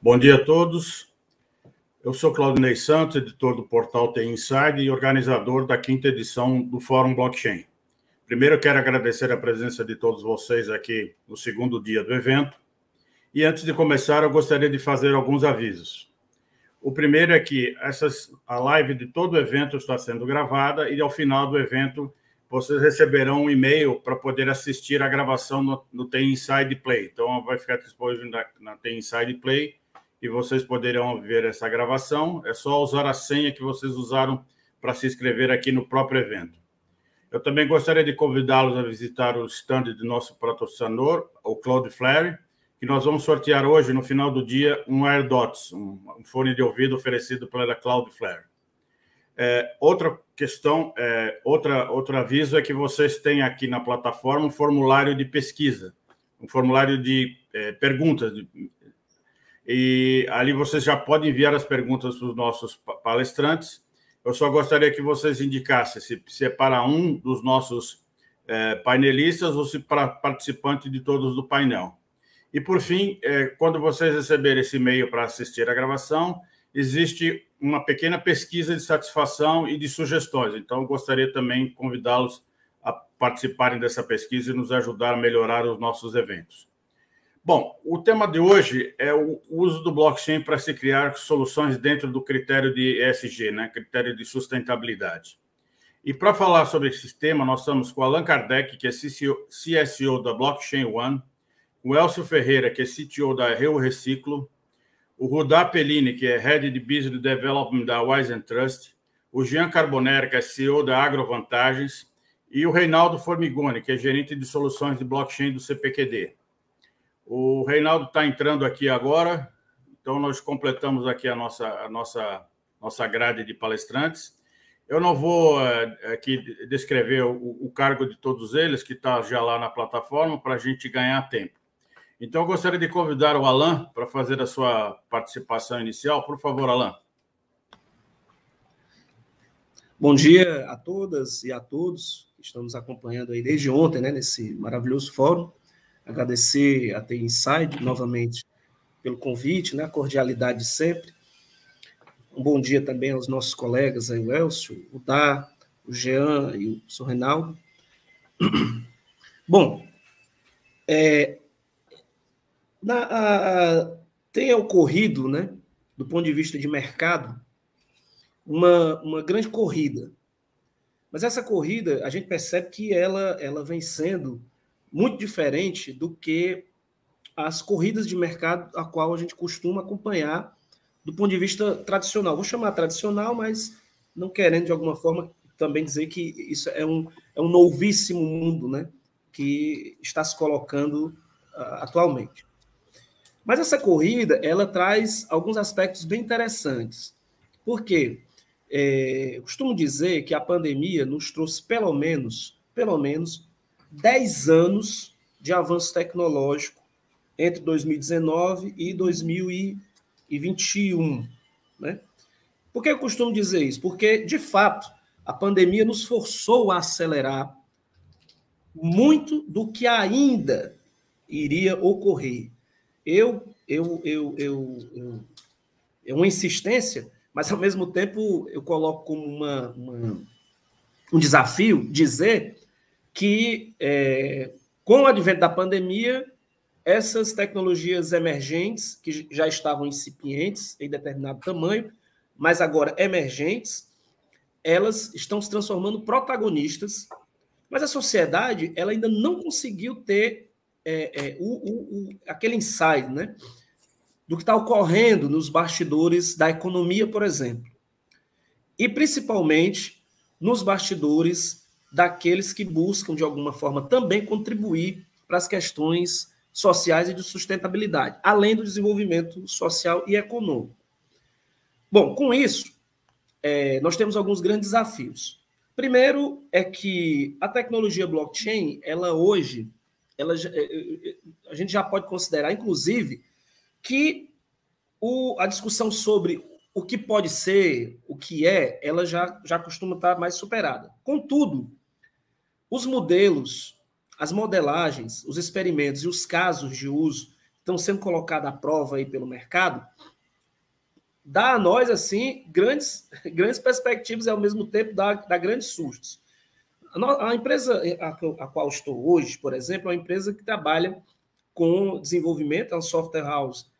Bom dia a todos. Eu sou Claudinei Santos, editor do portal TI Inside e organizador da 5ª edição do Fórum Blockchain. Primeiro, eu quero agradecer a presença de todos vocês aqui no segundo dia do evento. E antes de começar, eu gostaria de fazer alguns avisos. O primeiro é que a live de todo o evento está sendo gravada e, ao final do evento, vocês receberão um e-mail para poder assistir a gravação no TI Inside Play. Então, vai ficar disponível na TI Inside Play e vocês poderão ver essa gravação. É só usar a senha que vocês usaram para se inscrever aqui no próprio evento. Eu também gostaria de convidá-los a visitar o stand do nosso patrocinador, o Cloudflare, que nós vamos sortear hoje, no final do dia, um AirDots, um fone de ouvido oferecido pela Cloudflare. Outra questão, outro aviso é que vocês têm aqui na plataforma um formulário de pesquisa, um formulário de perguntas. E ali vocês já podem enviar as perguntas para os nossos palestrantes. Eu só gostaria que vocês indicassem se é para um dos nossos painelistas ou se para participante de todos do painel. E, por fim, quando vocês receberem esse e-mail para assistir a gravação, existe uma pequena pesquisa de satisfação e de sugestões. Então, eu gostaria também de convidá-los a participarem dessa pesquisa e nos ajudar a melhorar os nossos eventos. Bom, o tema de hoje é o uso do blockchain para se criar soluções dentro do critério de ESG, né? Critério de sustentabilidade. E para falar sobre esse tema, nós estamos com o Allan Kardec, que é CSO da Blockchain One, o Elcio Ferreira, que é CTO da Eu Reciclo, o Rudá Pellini, que é Head de Business Development da Wise Trust, o Jean Carbonera, que é CEO da Agrovantagens, e o Reinaldo Formigoni, que é gerente de soluções de blockchain do CPQD. O Reinaldo está entrando aqui agora, então nós completamos aqui a nossa grade de palestrantes. Eu não vou aqui descrever o cargo de todos eles, que está já lá na plataforma, para a gente ganhar tempo. Então, eu gostaria de convidar o Allan para fazer a sua participação inicial. Por favor, Allan. Bom dia a todas e a todos que estão nos acompanhando aí desde ontem, né, nesse maravilhoso fórum. Agradecer a TI Inside novamente pelo convite, né, a cordialidade de sempre. Um bom dia também aos nossos colegas, aí, o Elcio, o Dá, o Jean e o professor Reinaldo. Bom, tem ocorrido, né, do ponto de vista de mercado, uma grande corrida. Mas essa corrida, a gente percebe que ela vem sendo muito diferente do que as corridas de mercado a qual a gente costuma acompanhar do ponto de vista tradicional. Vou chamar tradicional, mas não querendo, de alguma forma, também dizer que isso é um novíssimo mundo, né, que está se colocando atualmente. Mas essa corrida, ela traz alguns aspectos bem interessantes. Por quê? Eu costumo dizer que a pandemia nos trouxe pelo menos 10 anos de avanço tecnológico entre 2019 e 2021. Né? Por que eu costumo dizer isso? Porque, de fato, a pandemia nos forçou a acelerar muito do que ainda iria ocorrer. É uma insistência, mas, ao mesmo tempo, eu coloco como um desafio dizer que, com o advento da pandemia, essas tecnologias emergentes, que já estavam incipientes em determinado tamanho, mas agora emergentes, elas estão se transformando em protagonistas, mas a sociedade ela ainda não conseguiu ter aquele insight, né, do que está ocorrendo nos bastidores da economia, por exemplo, e principalmente nos bastidores daqueles que buscam, de alguma forma, também contribuir para as questões sociais e de sustentabilidade, além do desenvolvimento social e econômico. Bom, com isso, nós temos alguns grandes desafios. Primeiro é que a tecnologia blockchain, a gente já pode considerar, inclusive, que a discussão sobre o que pode ser, o que ela já costuma estar mais superada. Contudo, os modelos, as modelagens, os experimentos e os casos de uso estão sendo colocadas à prova aí pelo mercado, dá a nós, assim, grandes perspectivas e, ao mesmo tempo, dá grandes sustos. A empresa a qual estou hoje, por exemplo, é uma empresa que trabalha com desenvolvimento, é uma software house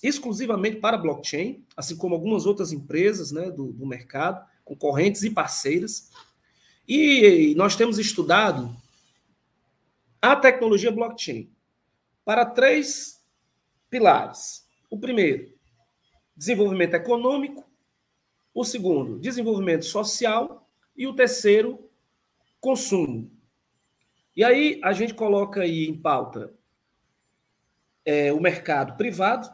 exclusivamente para blockchain, assim como algumas outras empresas, né, do mercado, concorrentes e parceiras. E nós temos estudado a tecnologia blockchain para 3 pilares. O primeiro, desenvolvimento econômico. O segundo, desenvolvimento social. E o terceiro, consumo. E aí a gente coloca aí em pauta o mercado privado,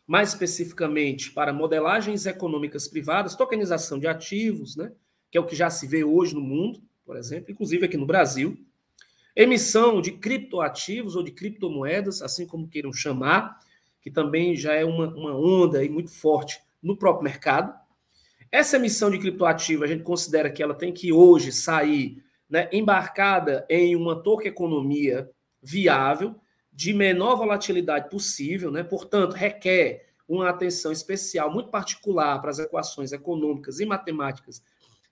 mais especificamente para modelagens econômicas privadas, tokenização de ativos, né, que é o que já se vê hoje no mundo, por exemplo, inclusive aqui no Brasil, emissão de criptoativos ou de criptomoedas, assim como queiram chamar, que também já é uma onda aí muito forte no próprio mercado. Essa emissão de criptoativo, a gente considera que ela tem que hoje sair, né, embarcada em uma tokeconomia viável, de menor volatilidade possível, né? Portanto, requer uma atenção especial, muito particular para as equações econômicas e matemáticas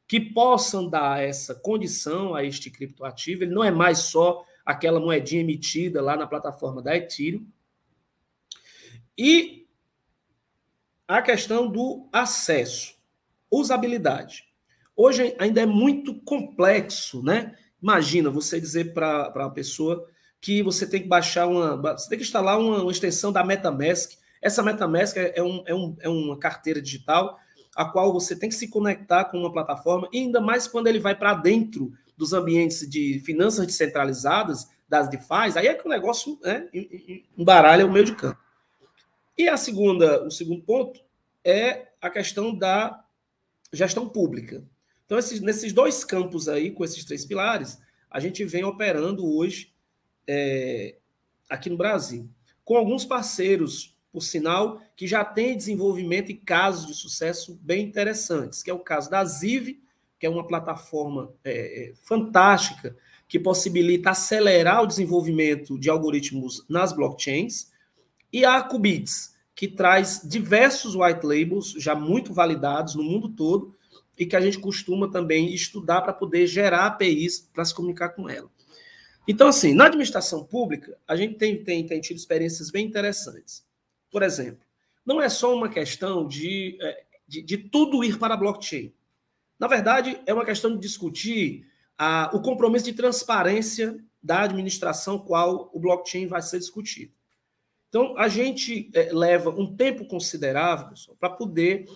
que possam dar essa condição a este criptoativo. Ele não é mais só aquela moedinha emitida lá na plataforma da Ethereum. E a questão do acesso, usabilidade. Hoje ainda é muito complexo, né? Imagina você dizer para a pessoa que você tem que baixar você tem que instalar uma extensão da MetaMask. Essa MetaMask é uma carteira digital a qual você tem que se conectar com uma plataforma, e ainda mais quando ele vai para dentro dos ambientes de finanças descentralizadas, das DeFi, aí é que o negócio, né, embaralha o meio de campo. E o segundo ponto é a questão da gestão pública. Então, nesses 2 campos aí, com esses 3 pilares, a gente vem operando hoje aqui no Brasil, com alguns parceiros, por sinal, que já têm desenvolvimento e casos de sucesso bem interessantes, que é o caso da Ziv, que é uma plataforma fantástica, que possibilita acelerar o desenvolvimento de algoritmos nas blockchains, e a Qubits, que traz diversos white labels já muito validados no mundo todo, e que a gente costuma também estudar para poder gerar APIs para se comunicar com ela. Então, assim, na administração pública, a gente tem tido experiências bem interessantes. Por exemplo, não é só uma questão de tudo ir para a blockchain. Na verdade, é uma questão de discutir o compromisso de transparência da administração qual o blockchain vai ser discutido. Então, a gente leva um tempo considerável, pessoal, para poder,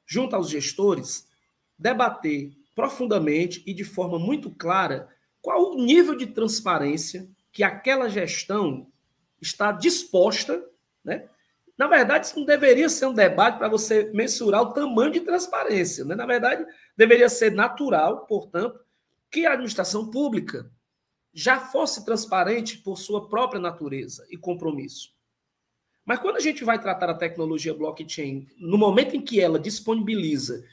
junto aos gestores, debater profundamente e de forma muito clara qual o nível de transparência que aquela gestão está disposta, né? Na verdade, isso não deveria ser um debate para você mensurar o tamanho de transparência, né? Na verdade, deveria ser natural, portanto, que a administração pública já fosse transparente por sua própria natureza e compromisso. Mas quando a gente vai tratar a tecnologia blockchain, no momento em que ela disponibiliza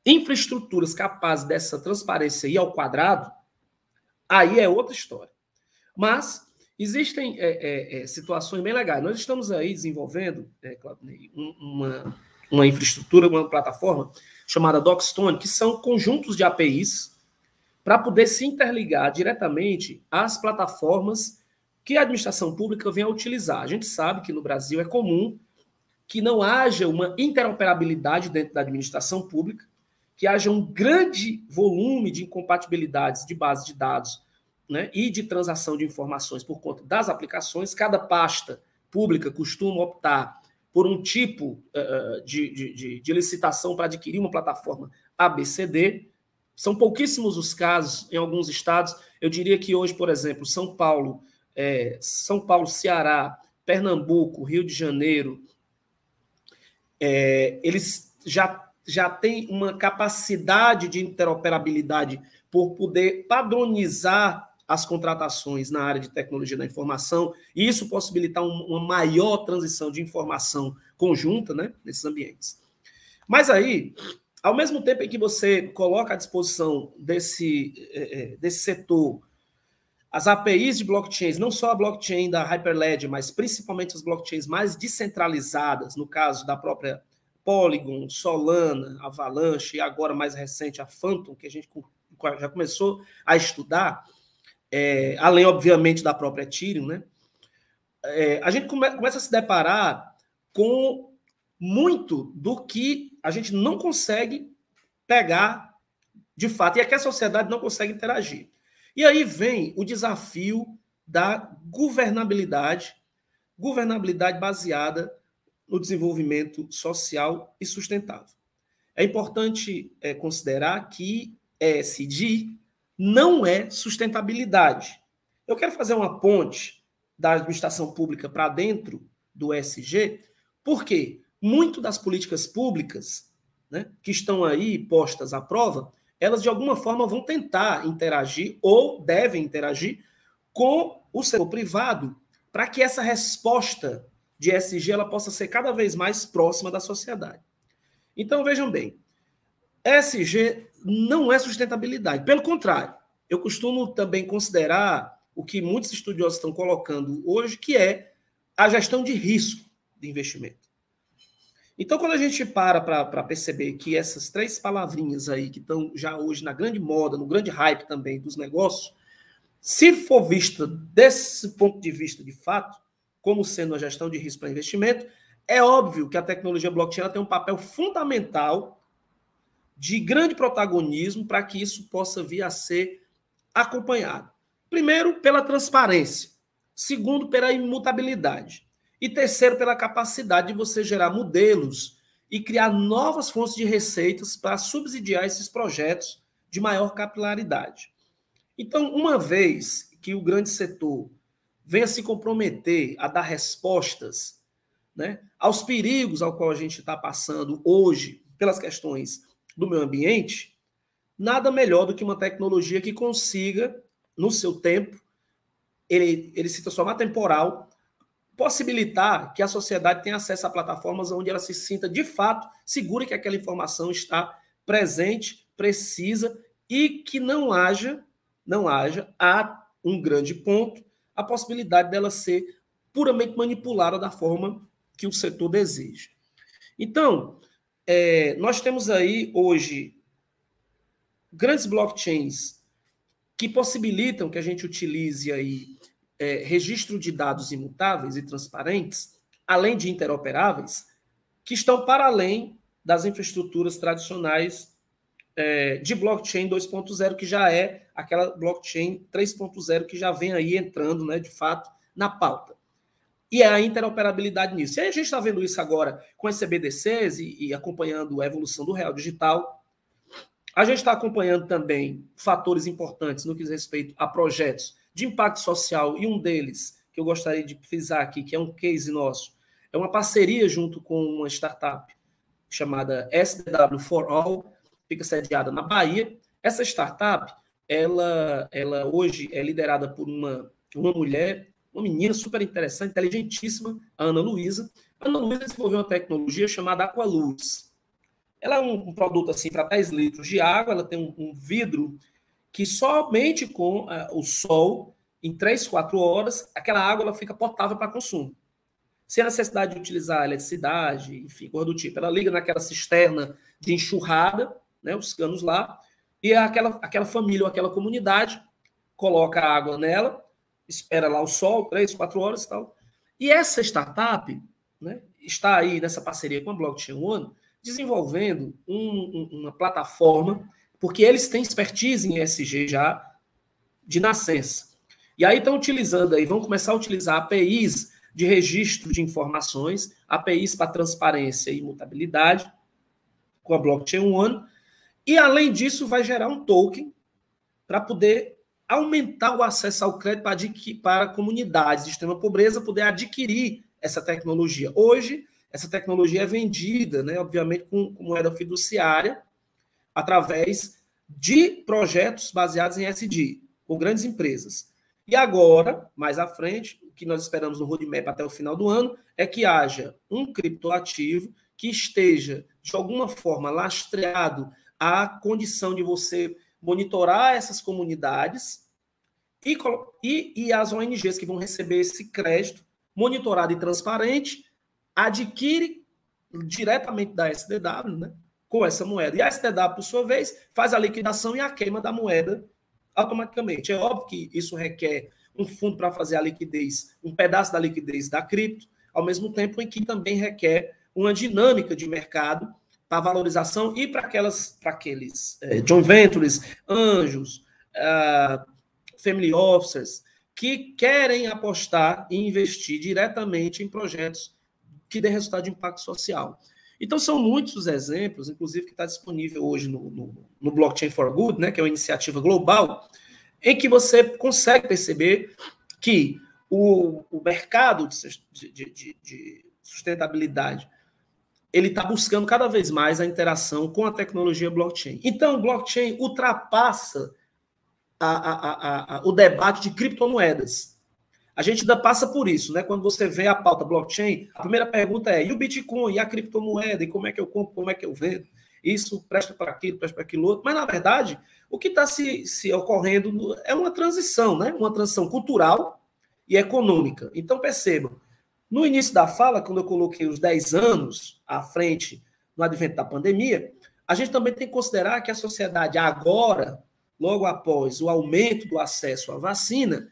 infraestruturas capazes dessa transparência ir ao quadrado, aí é outra história. Mas existem situações bem legais. Nós estamos aí desenvolvendo, Claudinei, uma infraestrutura, uma plataforma chamada Dockstone, que são conjuntos de APIs para poder se interligar diretamente às plataformas que a administração pública vem a utilizar. A gente sabe que no Brasil é comum que não haja uma interoperabilidade dentro da administração pública, que haja um grande volume de incompatibilidades de base de dados, né, e de transação de informações por conta das aplicações. Cada pasta pública costuma optar por um tipo de licitação para adquirir uma plataforma ABCD. São pouquíssimos os casos em alguns estados. Eu diria que hoje, por exemplo, São Paulo, Ceará, Pernambuco, Rio de Janeiro, eles já têm uma capacidade de interoperabilidade por poder padronizar as contratações na área de tecnologia da informação, e isso possibilitar uma maior transição de informação conjunta, né, nesses ambientes. Mas aí, ao mesmo tempo em que você coloca à disposição desse setor as APIs de blockchains, não só a blockchain da Hyperledger, mas principalmente as blockchains mais descentralizadas, no caso da própria Polygon, Solana, Avalanche e agora mais recente a Phantom, que a gente já começou a estudar, além, obviamente, da própria Ethereum, né? A gente começa a se deparar com muito do que a gente não consegue pegar de fato, e é que a sociedade não consegue interagir. E aí vem o desafio da governabilidade baseada no desenvolvimento social e sustentável. É importante considerar que ESG não é sustentabilidade. Eu quero fazer uma ponte da administração pública para dentro do ESG, porque muito das políticas públicas, né, que estão aí postas à prova, elas de alguma forma vão tentar interagir ou devem interagir com o setor privado para que essa resposta de ESG ela possa ser cada vez mais próxima da sociedade. Então, vejam bem, ESG não é sustentabilidade. Pelo contrário, eu costumo também considerar o que muitos estudiosos estão colocando hoje, que é a gestão de risco de investimento. Então, quando a gente para perceber que essas três palavrinhas aí, que estão já hoje na grande moda, no grande hype também dos negócios, se for vista desse ponto de vista de fato, como sendo a gestão de risco para investimento, é óbvio que a tecnologia blockchain ela tem um papel fundamental de grande protagonismo para que isso possa vir a ser acompanhado. Primeiro, pela transparência. Segundo, pela imutabilidade. E terceiro, pela capacidade de você gerar modelos e criar novas fontes de receitas para subsidiar esses projetos de maior capilaridade. Então, uma vez que o grande setor venha se comprometer a dar respostas, né, aos perigos ao qual a gente está passando hoje pelas questões do meio ambiente, nada melhor do que uma tecnologia que consiga, no seu tempo, ele se transformar temporal, possibilitar que a sociedade tenha acesso a plataformas onde ela se sinta, de fato, segura que aquela informação está presente, precisa, e que não haja a um grande ponto, a possibilidade dela ser puramente manipulada da forma que o setor deseja. Então, nós temos aí, hoje, grandes blockchains que possibilitam que a gente utilize aí registro de dados imutáveis e transparentes, além de interoperáveis, que estão para além das infraestruturas tradicionais de blockchain 2.0, que já é aquela blockchain 3.0 que já vem aí entrando, né, de fato, na pauta. E é a interoperabilidade nisso. E aí a gente está vendo isso agora com as CBDCs e acompanhando a evolução do real digital. A gente está acompanhando também fatores importantes no que diz respeito a projetos de impacto social, e um deles, que eu gostaria de frisar aqui, que é um case nosso, é uma parceria junto com uma startup chamada SDW for All, fica sediada na Bahia. Essa startup, ela hoje é liderada por uma mulher, uma menina super interessante, inteligentíssima, a Ana Luísa. A Ana Luísa desenvolveu uma tecnologia chamada Aqualuz. Ela é um produto assim para 10 litros de água, ela tem um vidro que somente com o sol, em 3, 4 horas, aquela água ela fica potável para consumo. Sem a necessidade de utilizar eletricidade, enfim, coisa do tipo. Ela liga naquela cisterna de enxurrada, né, os canos lá, e aquela família ou aquela comunidade coloca a água nela, espera lá o sol, 3, 4 horas e tal. E essa startup, né, está aí nessa parceria com a Blockchain One, desenvolvendo uma plataforma, porque eles têm expertise em ESG já de nascença. E aí estão utilizando, aí vão começar a utilizar APIs de registro de informações, APIs para transparência e imutabilidade, com a Blockchain One, e além disso vai gerar um token para poder aumentar o acesso ao crédito para comunidades de extrema pobreza poder adquirir essa tecnologia. Hoje, essa tecnologia é vendida, né, obviamente, com moeda fiduciária, através de projetos baseados em ESG, com grandes empresas. E agora, mais à frente, o que nós esperamos no roadmap até o final do ano é que haja um criptoativo que esteja, de alguma forma, lastreado à condição de você monitorar essas comunidades e as ONGs que vão receber esse crédito monitorado e transparente adquire diretamente da SDW, né, com essa moeda. E a SDW, por sua vez, faz a liquidação e a queima da moeda automaticamente. É óbvio que isso requer um fundo para fazer a liquidez, um pedaço da liquidez da cripto, ao mesmo tempo em que também requer uma dinâmica de mercado para a valorização e para aqueles joint ventures, anjos, family officers, que querem apostar e investir diretamente em projetos que dê resultado de impacto social. Então, são muitos os exemplos, inclusive que está disponível hoje no Blockchain for Good, né, que é uma iniciativa global, em que você consegue perceber que o mercado de sustentabilidade ele está buscando cada vez mais a interação com a tecnologia blockchain. Então, o blockchain ultrapassa o debate de criptomoedas. A gente ainda passa por isso, né? Quando você vê a pauta blockchain, a primeira pergunta é: e o Bitcoin, e a criptomoeda, e como é que eu compro, como é que eu vendo? Isso presta para aquilo, presta para aquilo outro. Mas, na verdade, o que está se ocorrendo é uma transição, né? Uma transição cultural e econômica. Então, percebam, no início da fala, quando eu coloquei os 10 anos à frente no advento da pandemia, a gente também tem que considerar que a sociedade agora, logo após o aumento do acesso à vacina,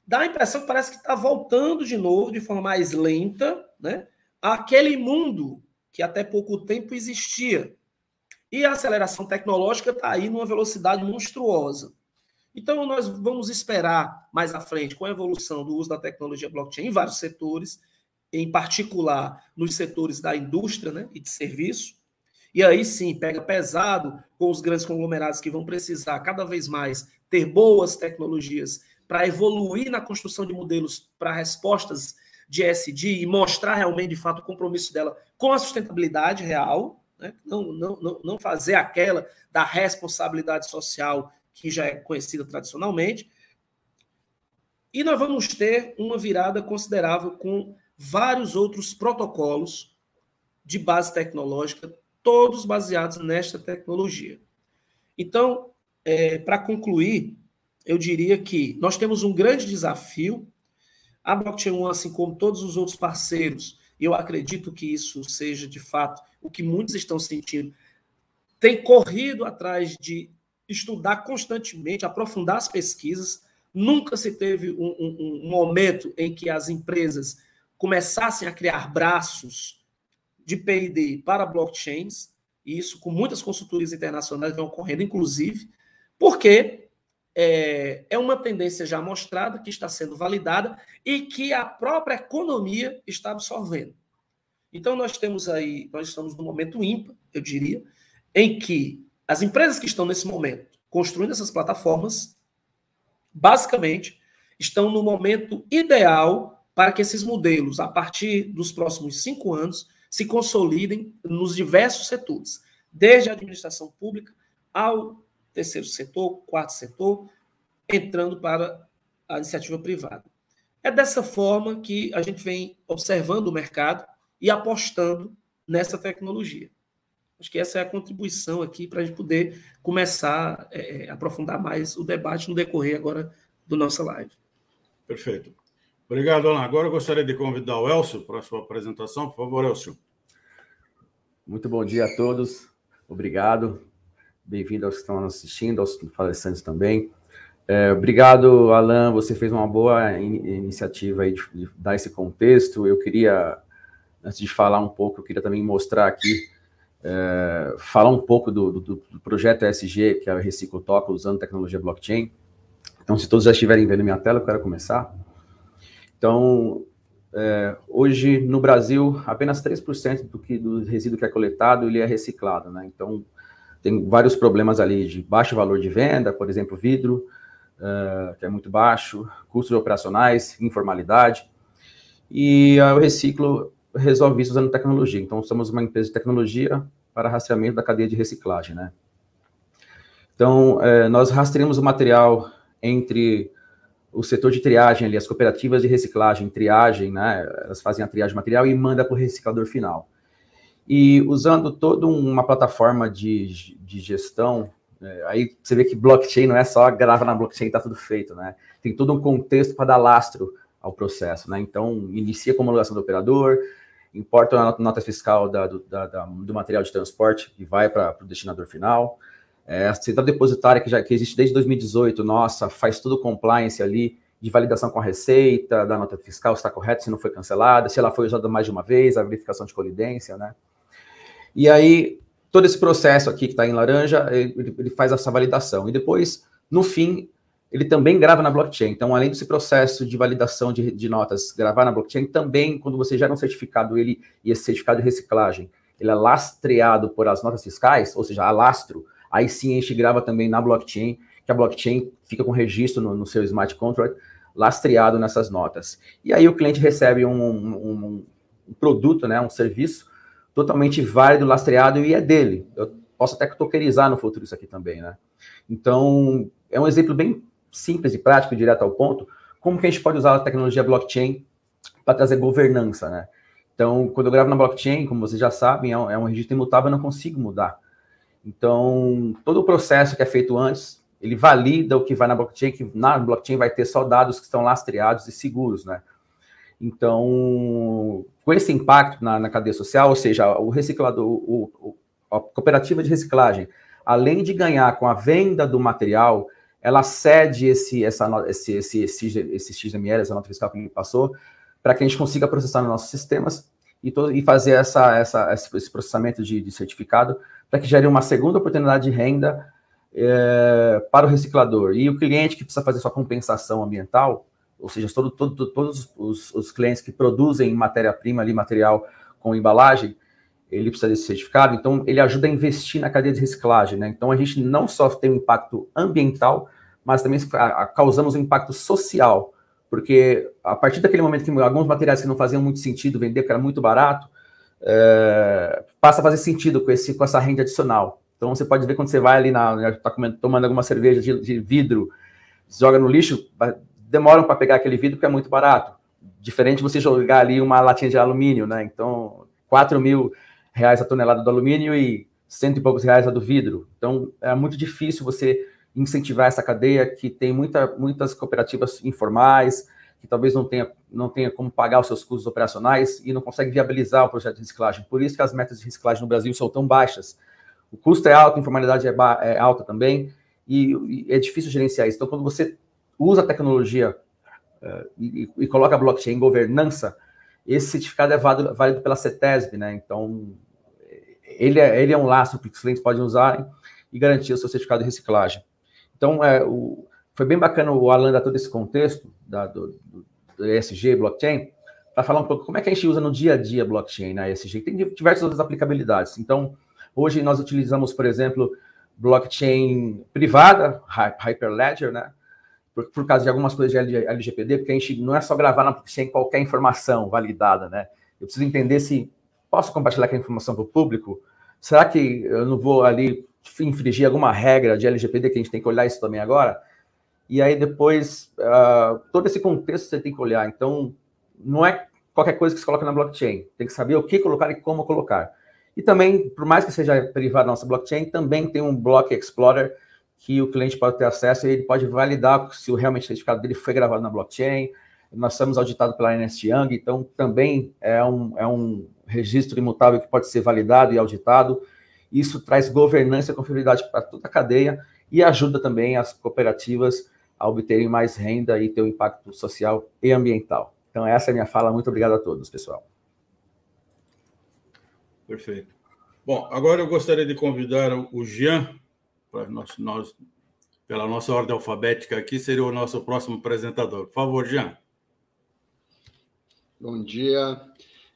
dá a impressão que parece que está voltando de novo, de forma mais lenta, né, àquele mundo que até pouco tempo existia. E a aceleração tecnológica está aí numa velocidade monstruosa. Então, nós vamos esperar mais à frente, com a evolução do uso da tecnologia blockchain em vários setores, em particular nos setores da indústria, né, e de serviço. E aí sim, pega pesado com os grandes conglomerados que vão precisar cada vez mais ter boas tecnologias para evoluir na construção de modelos para respostas de ESG e mostrar realmente, de fato, o compromisso dela com a sustentabilidade real, né? Não fazer aquela da responsabilidade social que já é conhecida tradicionalmente. E nós vamos ter uma virada considerável com vários outros protocolos de base tecnológica, todos baseados nesta tecnologia. Então, para concluir, eu diria que nós temos um grande desafio. A Blockchain One, assim como todos os outros parceiros, eu acredito que isso seja, de fato, o que muitos estão sentindo, tem corrido atrás de estudar constantemente, aprofundar as pesquisas. Nunca se teve um momento em que as empresas começassem a criar braços de P&D para blockchains, e isso com muitas consultorias internacionais vão ocorrendo, inclusive, porque é uma tendência já mostrada, que está sendo validada e que a própria economia está absorvendo. Então, nós estamos num momento ímpar, eu diria, em que as empresas que estão nesse momento construindo essas plataformas, basicamente, estão no momento ideal para que esses modelos, a partir dos próximos 5 anos, se consolidem nos diversos setores, desde a administração pública ao terceiro setor, quarto setor, entrando para a iniciativa privada. É dessa forma que a gente vem observando o mercado e apostando nessa tecnologia. Acho que essa é a contribuição aqui para a gente poder começar a aprofundar mais o debate no decorrer agora do nossa live. Perfeito. Obrigado, Alan. Agora eu gostaria de convidar o Elcio para a sua apresentação. Por favor, Elcio. Muito bom dia a todos. Obrigado. Bem-vindo aos que estão assistindo, aos palestrantes também. Obrigado, Alan. Você fez uma boa iniciativa aí de dar esse contexto. Eu queria, antes de falar um pouco, eu queria também mostrar aqui, falar um pouco do projeto ESG, que é o Reciclo Toca, usando tecnologia blockchain. Então, se todos já estiverem vendo minha tela, eu quero começar. Então, hoje, no Brasil, apenas 3% do resíduo que é coletado, ele é reciclado, né? Então, tem vários problemas ali de baixo valor de venda, por exemplo, vidro, que é muito baixo, custos operacionais, informalidade. E o Reciclo resolve isso usando tecnologia. Então, somos uma empresa de tecnologia para rastreamento da cadeia de reciclagem, né? Então, nós rastreamos o material entre o setor de triagem ali, as cooperativas de reciclagem, triagem, né? Elas fazem a triagem de material e mandam para o reciclador final. E usando toda uma plataforma de gestão Aí você vê que blockchain não é só grava na blockchain e está tudo feito, né? Tem todo um contexto para dar lastro ao processo, né? Então, inicia com a homologação do operador, importa a nota fiscal do material de transporte que vai para o destinador final. A central depositária que existe desde 2018, nossa, faz tudo compliance ali, de validação com a Receita, da nota fiscal, se está correta, se não foi cancelada, se ela foi usada mais de uma vez, a verificação de colidência, né? E aí, todo esse processo aqui que está em laranja, ele faz essa validação. E depois, no fim, ele também grava na blockchain. Então, além desse processo de validação de notas gravar na blockchain, também, quando você gera um certificado, e esse certificado de reciclagem, ele é lastreado por as notas fiscais, ou seja, a lastro, aí sim a gente grava também na blockchain, que a blockchain fica com registro no seu smart contract, lastreado nessas notas. E aí o cliente recebe um produto, né, um serviço totalmente válido, lastreado, e é dele. Eu posso até tokenizar no futuro isso aqui também, né? Então, é um exemplo bem simples e prático, direto ao ponto, como que a gente pode usar a tecnologia blockchain para trazer governança, né? Então, quando eu gravo na blockchain, como vocês já sabem, é um registro imutável, eu não consigo mudar. Então, todo o processo que é feito antes, ele valida o que vai na blockchain, que na blockchain vai ter só dados que estão lastreados e seguros, né? Então, com esse impacto na cadeia social, ou seja, o reciclador, a cooperativa de reciclagem, além de ganhar com a venda do material, ela cede esse XML, essa nota fiscal que a gente passou, para que a gente consiga processar nos nossos sistemas e fazer esse processamento de certificado, para que gere uma segunda oportunidade de renda para o reciclador. E o cliente que precisa fazer sua compensação ambiental, ou seja, todos os clientes que produzem matéria-prima, ali, material com embalagem, ele precisa desse certificado, então ele ajuda a investir na cadeia de reciclagem, né? Então a gente não só tem um impacto ambiental, mas também causamos um impacto social, porque a partir daquele momento que alguns materiais que não faziam muito sentido vender, porque era muito barato, passa a fazer sentido com essa renda adicional. Então você pode ver quando você vai ali, tá tomando alguma cerveja de vidro, joga no lixo, demoram para pegar aquele vidro porque é muito barato. Diferente de você jogar ali uma latinha de alumínio, né? Então, R$4.000 a tonelada do alumínio e R$100 e poucos a do vidro. Então, é muito difícil você incentivar essa cadeia que tem muitas cooperativas informais, que talvez não tenha como pagar os seus custos operacionais e não consegue viabilizar o projeto de reciclagem. Por isso que as metas de reciclagem no Brasil são tão baixas. O custo é alto, a informalidade é alta também, e é difícil gerenciar isso. Então, quando você usa a tecnologia e coloca a blockchain em governança, esse certificado é válido pela CETESB, né? Então, ele é um lastro que os clientes podem usar e garantir o seu certificado de reciclagem. Então, foi bem bacana o Alan dar todo esse contexto do ESG, blockchain, para falar um pouco como é que a gente usa no dia a dia blockchain na ESG. Tem diversas outras aplicabilidades. Então, hoje nós utilizamos, por exemplo, blockchain privada, Hyperledger, né? Por causa de algumas coisas de LGPD, porque a gente não é só gravar na blockchain qualquer informação validada, né? Eu preciso entender se posso compartilhar aquela informação para o público. Será que eu não vou ali infringir alguma regra de LGPD, que a gente tem que olhar isso também agora? E aí depois, todo esse contexto você tem que olhar. Então, não é qualquer coisa que se coloca na blockchain. Tem que saber o que colocar e como colocar. E também, por mais que seja privada a nossa blockchain, também tem um Block Explorer que o cliente pode ter acesso e ele pode validar se realmente o certificado dele foi gravado na blockchain. Nós somos auditados pela Ernst Young, então também é um registro imutável que pode ser validado e auditado. Isso traz governança e confiabilidade para toda a cadeia e ajuda também as cooperativas a obterem mais renda e ter um impacto social e ambiental. Então essa é a minha fala. Muito obrigado a todos, pessoal. Perfeito. Bom, agora eu gostaria de convidar o Jean, para nós, pela nossa ordem alfabética aqui, seria o nosso próximo apresentador. Por favor, Jean. Bom dia.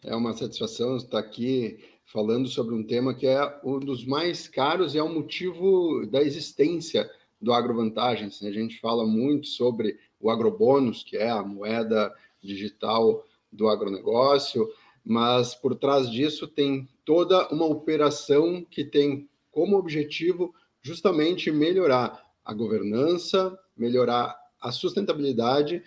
É uma satisfação estar aqui falando sobre um tema que é um dos mais caros e é o motivo da existência do AgroVantagens. A gente fala muito sobre o agrobônus, que é a moeda digital do agronegócio, mas por trás disso tem toda uma operação que tem como objetivo justamente melhorar a governança, melhorar a sustentabilidade,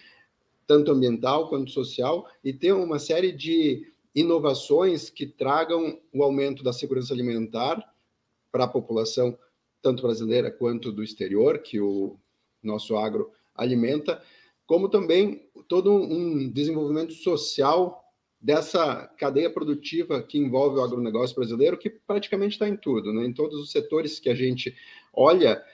tanto ambiental quanto social, e ter uma série de inovações que tragam o aumento da segurança alimentar para a população tanto brasileira quanto do exterior, que o nosso agro alimenta, como também todo um desenvolvimento social dessa cadeia produtiva que envolve o agronegócio brasileiro, que praticamente está em tudo, né? Em todos os setores que a gente olha,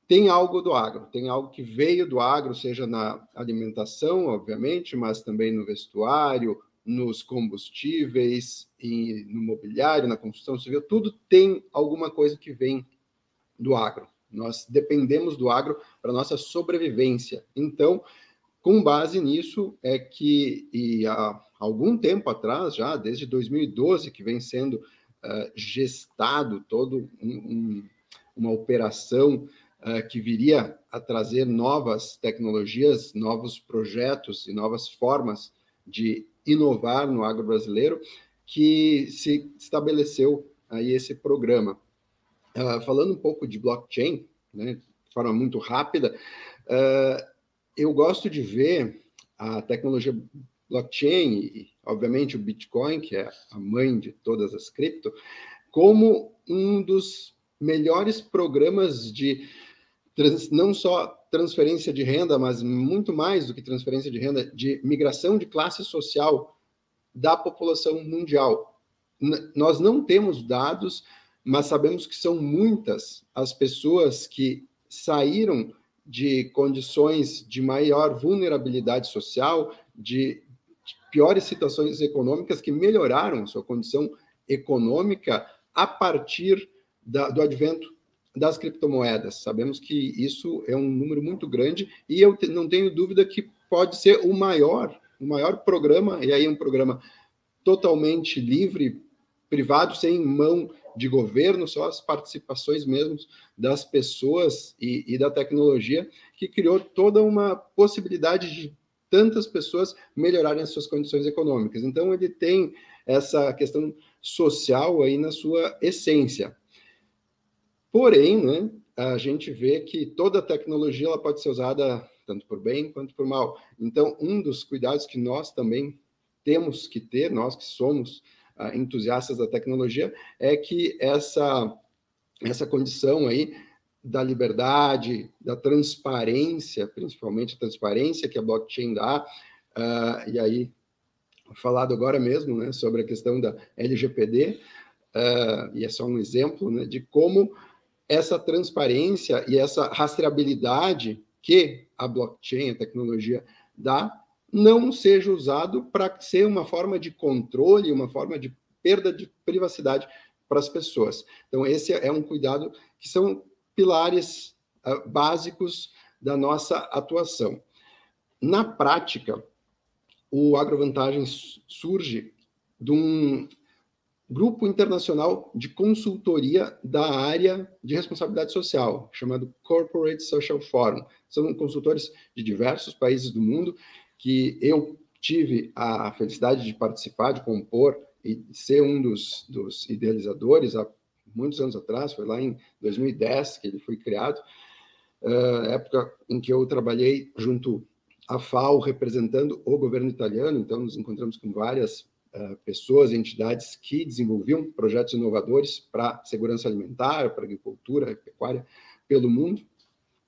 tem algo do agro, tem algo que veio do agro, seja na alimentação, obviamente, mas também no vestuário, nos combustíveis, e no mobiliário, na construção civil, tudo tem alguma coisa que vem do agro. Nós dependemos do agro para nossa sobrevivência. Então, com base nisso, é que, e há algum tempo atrás, já desde 2012, que vem sendo gestado todo uma operação que viria a trazer novas tecnologias, novos projetos e novas formas de inovar no agro brasileiro, que se estabeleceu aí esse programa. Falando um pouco de blockchain, né, de forma muito rápida, eu gosto de ver a tecnologia blockchain e, obviamente, o Bitcoin, que é a mãe de todas as cripto, como um dos melhores programas de não só transferência de renda, mas muito mais do que transferência de renda, de migração de classe social da população mundial. Nós não temos dados, mas sabemos que são muitas as pessoas que saíram de condições de maior vulnerabilidade social, de piores situações econômicas, que melhoraram sua condição econômica a partir do advento das criptomoedas. Sabemos que isso é um número muito grande e eu não tenho dúvida que pode ser o maior programa, e aí um programa totalmente livre, privado, sem mão de governo, só as participações mesmo das pessoas e da tecnologia, que criou toda uma possibilidade de tantas pessoas melhorarem as suas condições econômicas. Então, ele tem essa questão social aí na sua essência. Porém, né, a gente vê que toda tecnologia ela pode ser usada tanto por bem quanto por mal. Então, um dos cuidados que nós também temos que ter, nós que somos entusiastas da tecnologia, é que essa condição aí da liberdade, da transparência, principalmente a transparência que a blockchain dá, e aí, falado agora mesmo, né, sobre a questão da LGPD, e é só um exemplo, né, de como essa transparência e essa rastreabilidade que a blockchain, a tecnologia, dá, não seja usado para ser uma forma de controle, uma forma de perda de privacidade para as pessoas. Então, esse é um cuidado que são pilares básicos da nossa atuação. Na prática, o AgroVantagens surge de um grupo internacional de consultoria da área de responsabilidade social, chamado Corporate Social Forum. São consultores de diversos países do mundo que eu tive a felicidade de participar, de compor e ser um dos idealizadores há muitos anos atrás, foi lá em 2010 que ele foi criado, época em que eu trabalhei junto à FAO, representando o governo italiano, então nos encontramos com várias pessoas e entidades que desenvolviam projetos inovadores para segurança alimentar, para agricultura, pecuária, pelo mundo.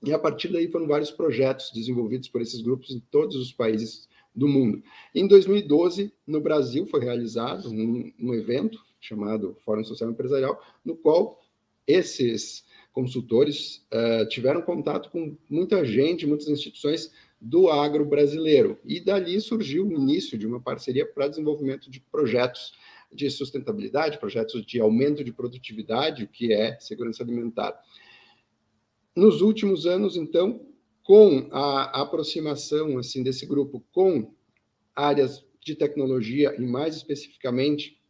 E a partir daí foram vários projetos desenvolvidos por esses grupos em todos os países do mundo. Em 2012, no Brasil, foi realizado um evento chamado Fórum Social Empresarial, no qual esses consultores tiveram contato com muita gente, muitas instituições do agro brasileiro. E dali surgiu o início de uma parceria para desenvolvimento de projetos de sustentabilidade, projetos de aumento de produtividade, o que é segurança alimentar. Nos últimos anos, então, com a aproximação assim, desse grupo com áreas de tecnologia e, mais especificamente,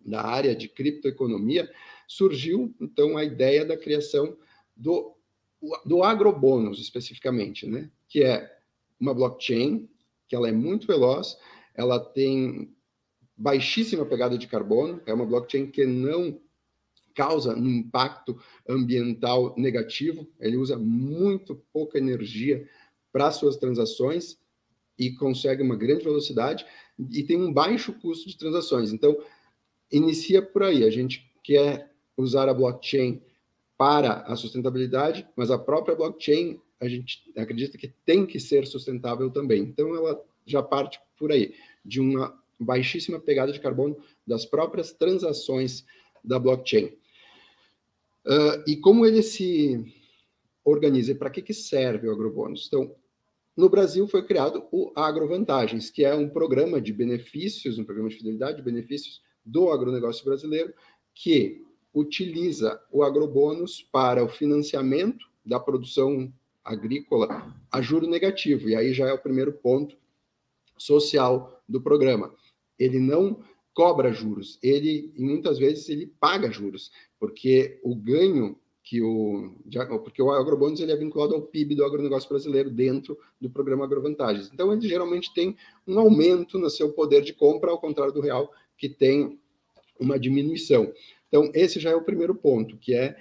da área de criptoeconomia, surgiu, então, a ideia da criação do agrobônus, especificamente, né? Que é uma blockchain, que ela é muito veloz, ela tem baixíssima pegada de carbono, é uma blockchain que não causa um impacto ambiental negativo, ele usa muito pouca energia para suas transações e consegue uma grande velocidade e tem um baixo custo de transações. Então, inicia por aí, a gente quer usar a blockchain para a sustentabilidade, mas a própria blockchain, a gente acredita que tem que ser sustentável também. Então, ela já parte por aí, de uma baixíssima pegada de carbono das próprias transações da blockchain. E como ele se organiza? Para que serve o agrobônus? Então, no Brasil foi criado o AgroVantagens, que é um programa de benefícios, um programa de fidelidade de benefícios do agronegócio brasileiro, que utiliza o agrobônus para o financiamento da produção agrícola a juro negativo. E aí já é o primeiro ponto social do programa. Ele não cobra juros, ele, muitas vezes, ele paga juros, porque o ganho porque o agrobônus ele é vinculado ao PIB do agronegócio brasileiro dentro do programa AgroVantagens. Então, ele geralmente tem um aumento no seu poder de compra, ao contrário do real, que tem uma diminuição. Então, esse já é o primeiro ponto, que é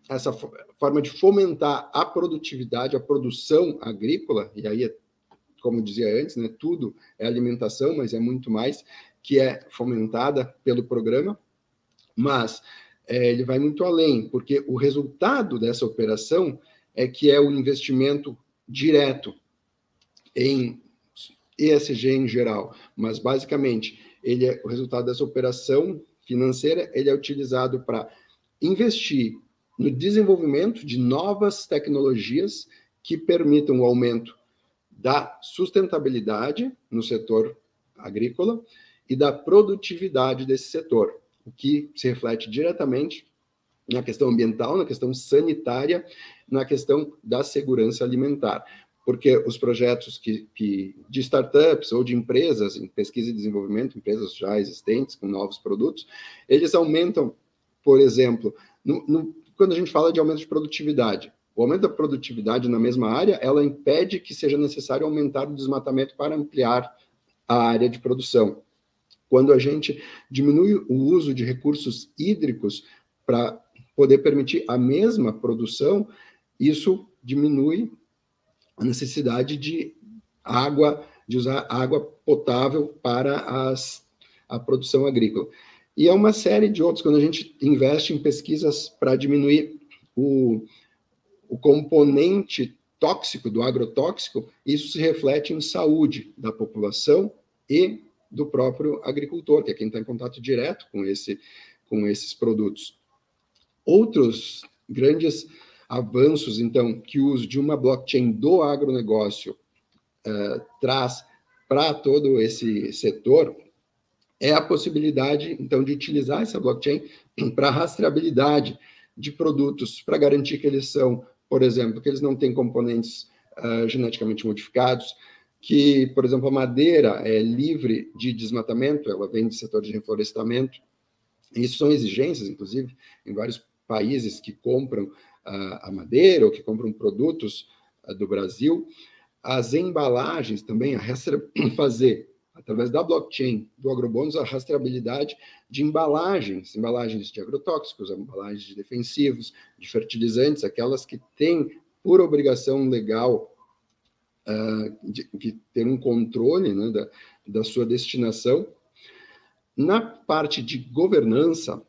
essa forma de fomentar a produtividade, a produção agrícola, e aí, como eu dizia antes, né, tudo é alimentação, mas é muito mais, que é fomentada pelo programa, mas ele vai muito além, porque o resultado dessa operação é que é o investimento direto em ESG em geral, mas basicamente o resultado dessa operação financeira ele é utilizado para investir no desenvolvimento de novas tecnologias que permitam o aumento da sustentabilidade no setor agrícola e da produtividade desse setor, o que se reflete diretamente na questão ambiental, na questão sanitária, na questão da segurança alimentar. Porque os projetos de startups ou de empresas em pesquisa e desenvolvimento, empresas já existentes com novos produtos, eles aumentam, por exemplo, quando a gente fala de aumento de produtividade, o aumento da produtividade na mesma área, ela impede que seja necessário aumentar o desmatamento para ampliar a área de produção. Quando a gente diminui o uso de recursos hídricos para poder permitir a mesma produção, isso diminui a necessidade de usar água potável para a produção agrícola. E é uma série de outros, quando a gente investe em pesquisas para diminuir o componente tóxico do agrotóxico, isso se reflete em saúde da população e do próprio agricultor, que é quem está em contato direto com esses produtos. Outros grandes avanços, então, que o uso de uma blockchain do agronegócio traz para todo esse setor é a possibilidade, então, de utilizar essa blockchain para rastreabilidade de produtos, para garantir que eles são, por exemplo, que eles não têm componentes geneticamente modificados, que, por exemplo, a madeira é livre de desmatamento, ela vem do setor de reflorestamento. Isso são exigências, inclusive, em vários países que compram a madeira ou que compram produtos do Brasil. As embalagens também, fazer, através da blockchain do agrobônus, a rastreabilidade de embalagens de agrotóxicos, embalagens de defensivos, de fertilizantes, aquelas que têm por obrigação legal de ter um controle, né, da sua destinação. Na parte de governança,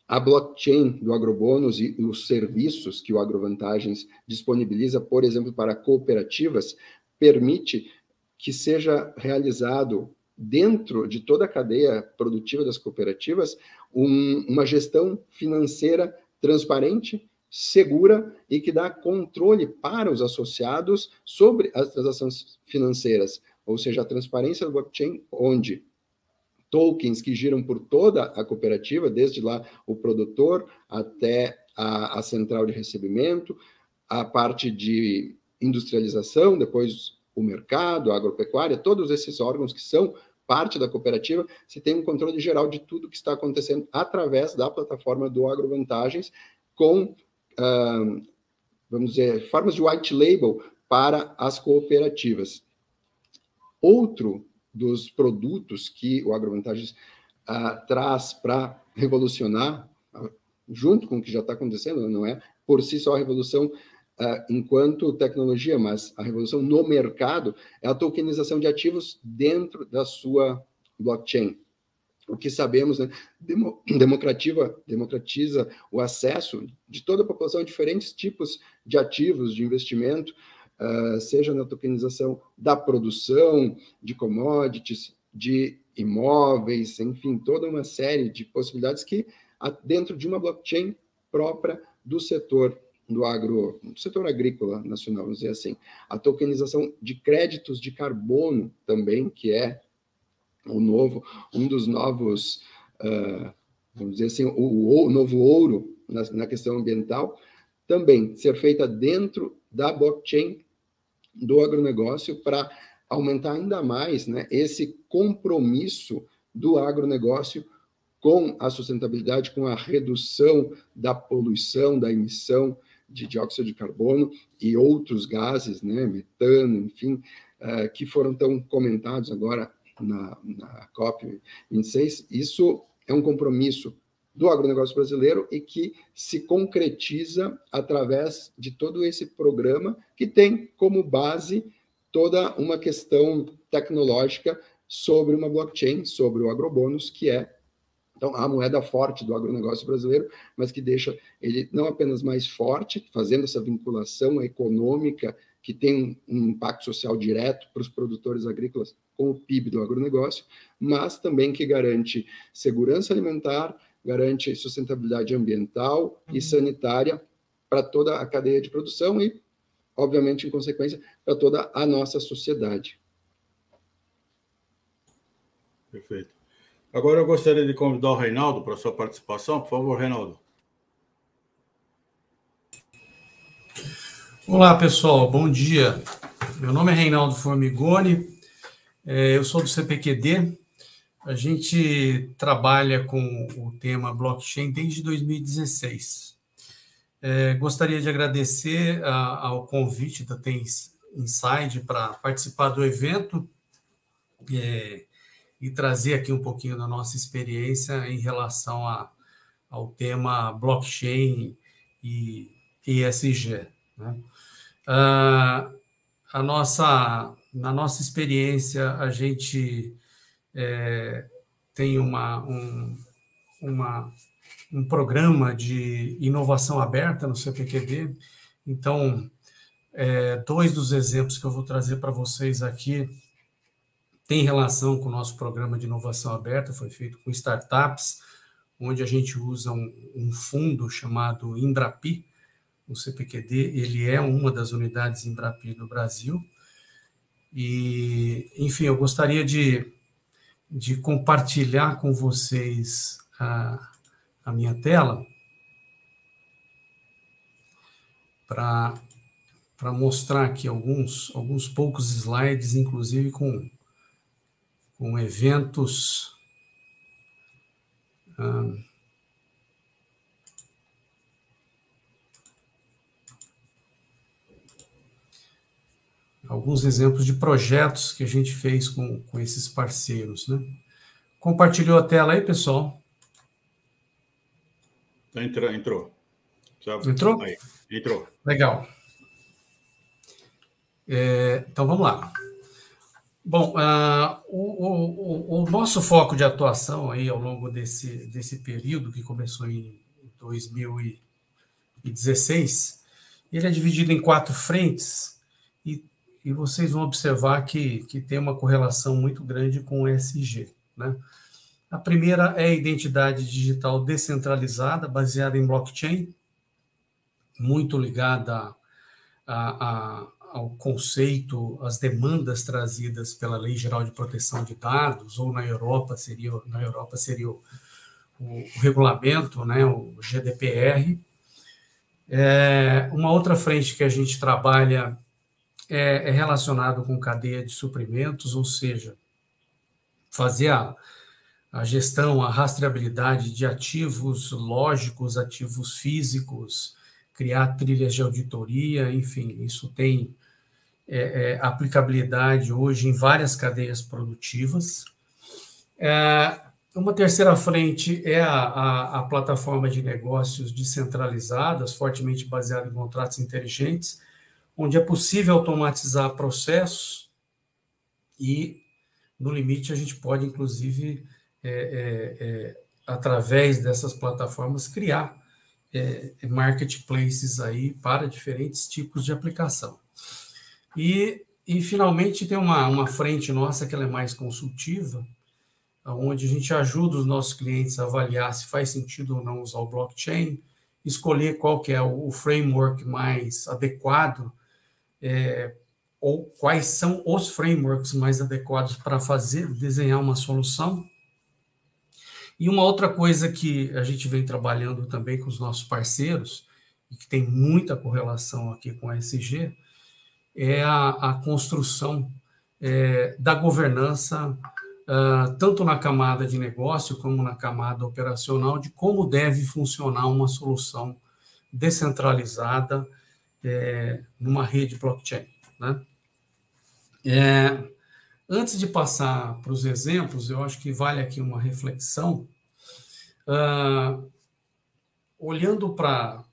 a blockchain do agrobônus e os serviços que o AgroVantagens disponibiliza, por exemplo, para cooperativas, permite que seja realizado dentro de toda a cadeia produtiva das cooperativas uma gestão financeira transparente, segura e que dá controle para os associados sobre as transações financeiras, ou seja, a transparência do blockchain, onde tokens que giram por toda a cooperativa, desde lá o produtor até a central de recebimento, a parte de industrialização, depois o mercado, a agropecuária, todos esses órgãos que são parte da cooperativa, se tem um controle geral de tudo que está acontecendo através da plataforma do AgroVantagens, com vamos dizer, formas de white label para as cooperativas. Outro dos produtos que o AgroVantagens traz para revolucionar, junto com o que já está acontecendo, não é por si só a revolução enquanto tecnologia, mas a revolução no mercado, é a tokenização de ativos dentro da sua blockchain. o que sabemos, né, democratiza o acesso de toda a população a diferentes tipos de ativos de investimento, seja na tokenização da produção, de commodities, de imóveis, enfim, toda uma série de possibilidades que, dentro de uma blockchain própria do setor do setor agrícola nacional, vamos dizer assim. A tokenização de créditos de carbono também, que é um dos novos, vamos dizer assim, o novo ouro na questão ambiental, também ser feita dentro da blockchain do agronegócio para aumentar ainda mais, né, esse compromisso do agronegócio com a sustentabilidade, com a redução da poluição, da emissão de dióxido de carbono e outros gases, né, metano, enfim, que foram tão comentados agora na COP26. Isso é um compromisso do agronegócio brasileiro e que se concretiza através de todo esse programa que tem como base toda uma questão tecnológica sobre uma blockchain, sobre o agrobônus, que é então a moeda forte do agronegócio brasileiro, mas que deixa ele não apenas mais forte, fazendo essa vinculação econômica que tem um impacto social direto para os produtores agrícolas com o PIB do agronegócio, mas também que garante segurança alimentar, garante sustentabilidade ambiental e sanitária para toda a cadeia de produção e, obviamente, em consequência, para toda a nossa sociedade. Perfeito. Agora eu gostaria de convidar o Reinaldo para a sua participação. Por favor, Reinaldo. Olá, pessoal. Bom dia. Meu nome é Reinaldo Formigoni. Eu sou do CPQD. A gente trabalha com o tema blockchain desde 2016. Gostaria de agradecer ao convite da Tens Inside para participar do evento e trazer aqui um pouquinho da nossa experiência em relação ao tema blockchain e ESG. Né? Na nossa experiência, a gente tem um programa de inovação aberta no CPQD. Então, dois dos exemplos que eu vou trazer para vocês aqui tem relação com o nosso programa de inovação aberta, foi feito com startups, onde a gente usa um fundo chamado Embrapi. O CPQD, ele é uma das unidades Embrapi no Brasil. E, enfim, eu gostaria de compartilhar com vocês a minha tela para mostrar aqui alguns poucos slides, inclusive com eventos alguns exemplos de projetos que a gente fez com esses parceiros, né? Compartilhou a tela aí, pessoal? Entrou. Entrou? Aí, entrou. Legal. Então, vamos lá. Bom, o nosso foco de atuação aí ao longo desse período, que começou em 2016, ele é dividido em 4 frentes e vocês vão observar que tem uma correlação muito grande com o ESG, né? A primeira é a identidade digital descentralizada, baseada em blockchain, muito ligada ao conceito, às demandas trazidas pela Lei Geral de Proteção de Dados, ou na Europa seria o regulamento, né, o GDPR. Uma outra frente que a gente trabalha é relacionado com cadeia de suprimentos, ou seja, fazer a gestão, a rastreabilidade de ativos lógicos, ativos físicos, criar trilhas de auditoria, enfim, isso tem aplicabilidade hoje em várias cadeias produtivas. Uma terceira frente é a plataforma de negócios descentralizadas, fortemente baseada em contratos inteligentes, onde é possível automatizar processos e, no limite, a gente pode, inclusive, através dessas plataformas, criar marketplaces aí para diferentes tipos de aplicação. E finalmente, tem uma frente nossa que ela é mais consultiva, onde a gente ajuda os nossos clientes a avaliar se faz sentido ou não usar o blockchain, escolher qual que é o framework mais adequado, ou quais são os frameworks mais adequados para desenhar uma solução. E uma outra coisa que a gente vem trabalhando também com os nossos parceiros, e que tem muita correlação aqui com a ESG, é a construção da governança, tanto na camada de negócio como na camada operacional, de como deve funcionar uma solução descentralizada numa rede blockchain, né? Antes de passar para os exemplos, eu acho que vale aqui uma reflexão. Olhando para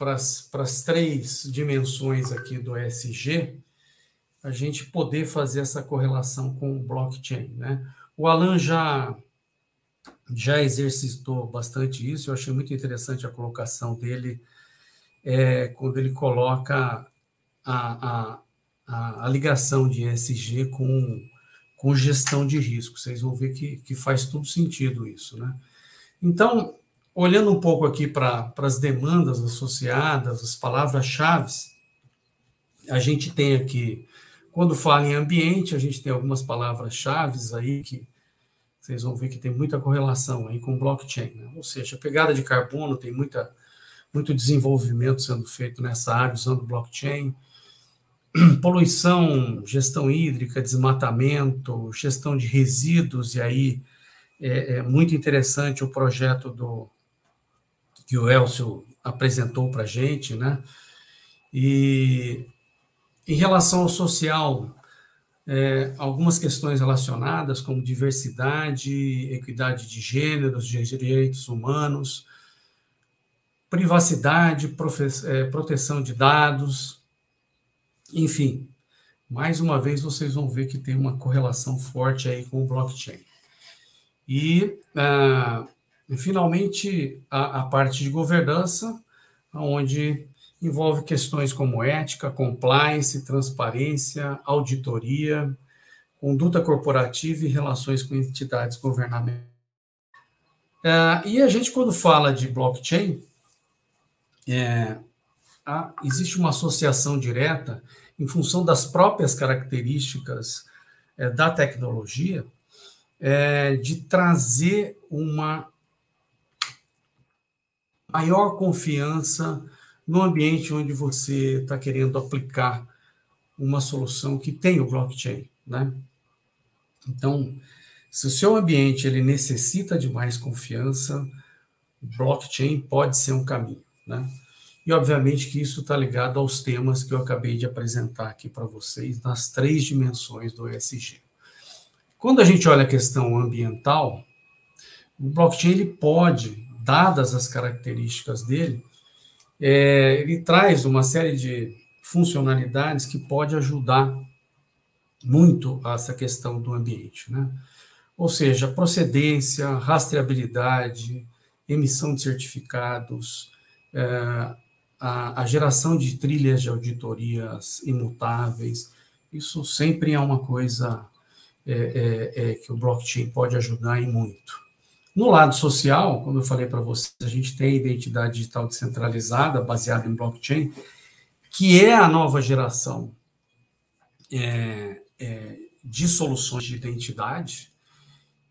as 3 dimensões aqui do ESG, a gente poder fazer essa correlação com o blockchain, né? O Alan já exercitou bastante isso, eu achei muito interessante a colocação dele, quando ele coloca a ligação de ESG com gestão de risco. Vocês vão ver que faz todo sentido isso, né? Então, olhando um pouco aqui para as demandas associadas, as palavras-chave, a gente tem aqui, quando fala em ambiente, a gente tem algumas palavras-chave aí que vocês vão ver que tem muita correlação aí com blockchain, né? Ou seja, a pegada de carbono, tem muito desenvolvimento sendo feito nessa área usando blockchain. Poluição, gestão hídrica, desmatamento, gestão de resíduos, e aí é muito interessante o projeto que o Elcio apresentou para a gente, né? E em relação ao social, algumas questões relacionadas, como diversidade, equidade de gêneros, direitos humanos, privacidade, proteção de dados, enfim, mais uma vez vocês vão ver que tem uma correlação forte aí com o blockchain. E, finalmente, a parte de governança, onde envolve questões como ética, compliance, transparência, auditoria, conduta corporativa e relações com entidades governamentais. E a gente, quando fala de blockchain, existe uma associação direta em função das próprias características da tecnologia, de trazer uma maior confiança no ambiente onde você está querendo aplicar uma solução que tem o blockchain, né? Então, se o seu ambiente ele necessita de mais confiança, o blockchain pode ser um caminho, né? E, obviamente, que isso está ligado aos temas que eu acabei de apresentar aqui para vocês, nas 3 dimensões do ESG. Quando a gente olha a questão ambiental, o blockchain ele pode, dadas as características dele, ele traz uma série de funcionalidades que pode ajudar muito a essa questão do ambiente, né? Ou seja, procedência, rastreabilidade, emissão de certificados, a geração de trilhas de auditorias imutáveis, isso sempre é uma coisa que o blockchain pode ajudar em muito. No lado social, como eu falei para vocês, a gente tem a identidade digital descentralizada, baseada em blockchain, que é a nova geração de soluções de identidade,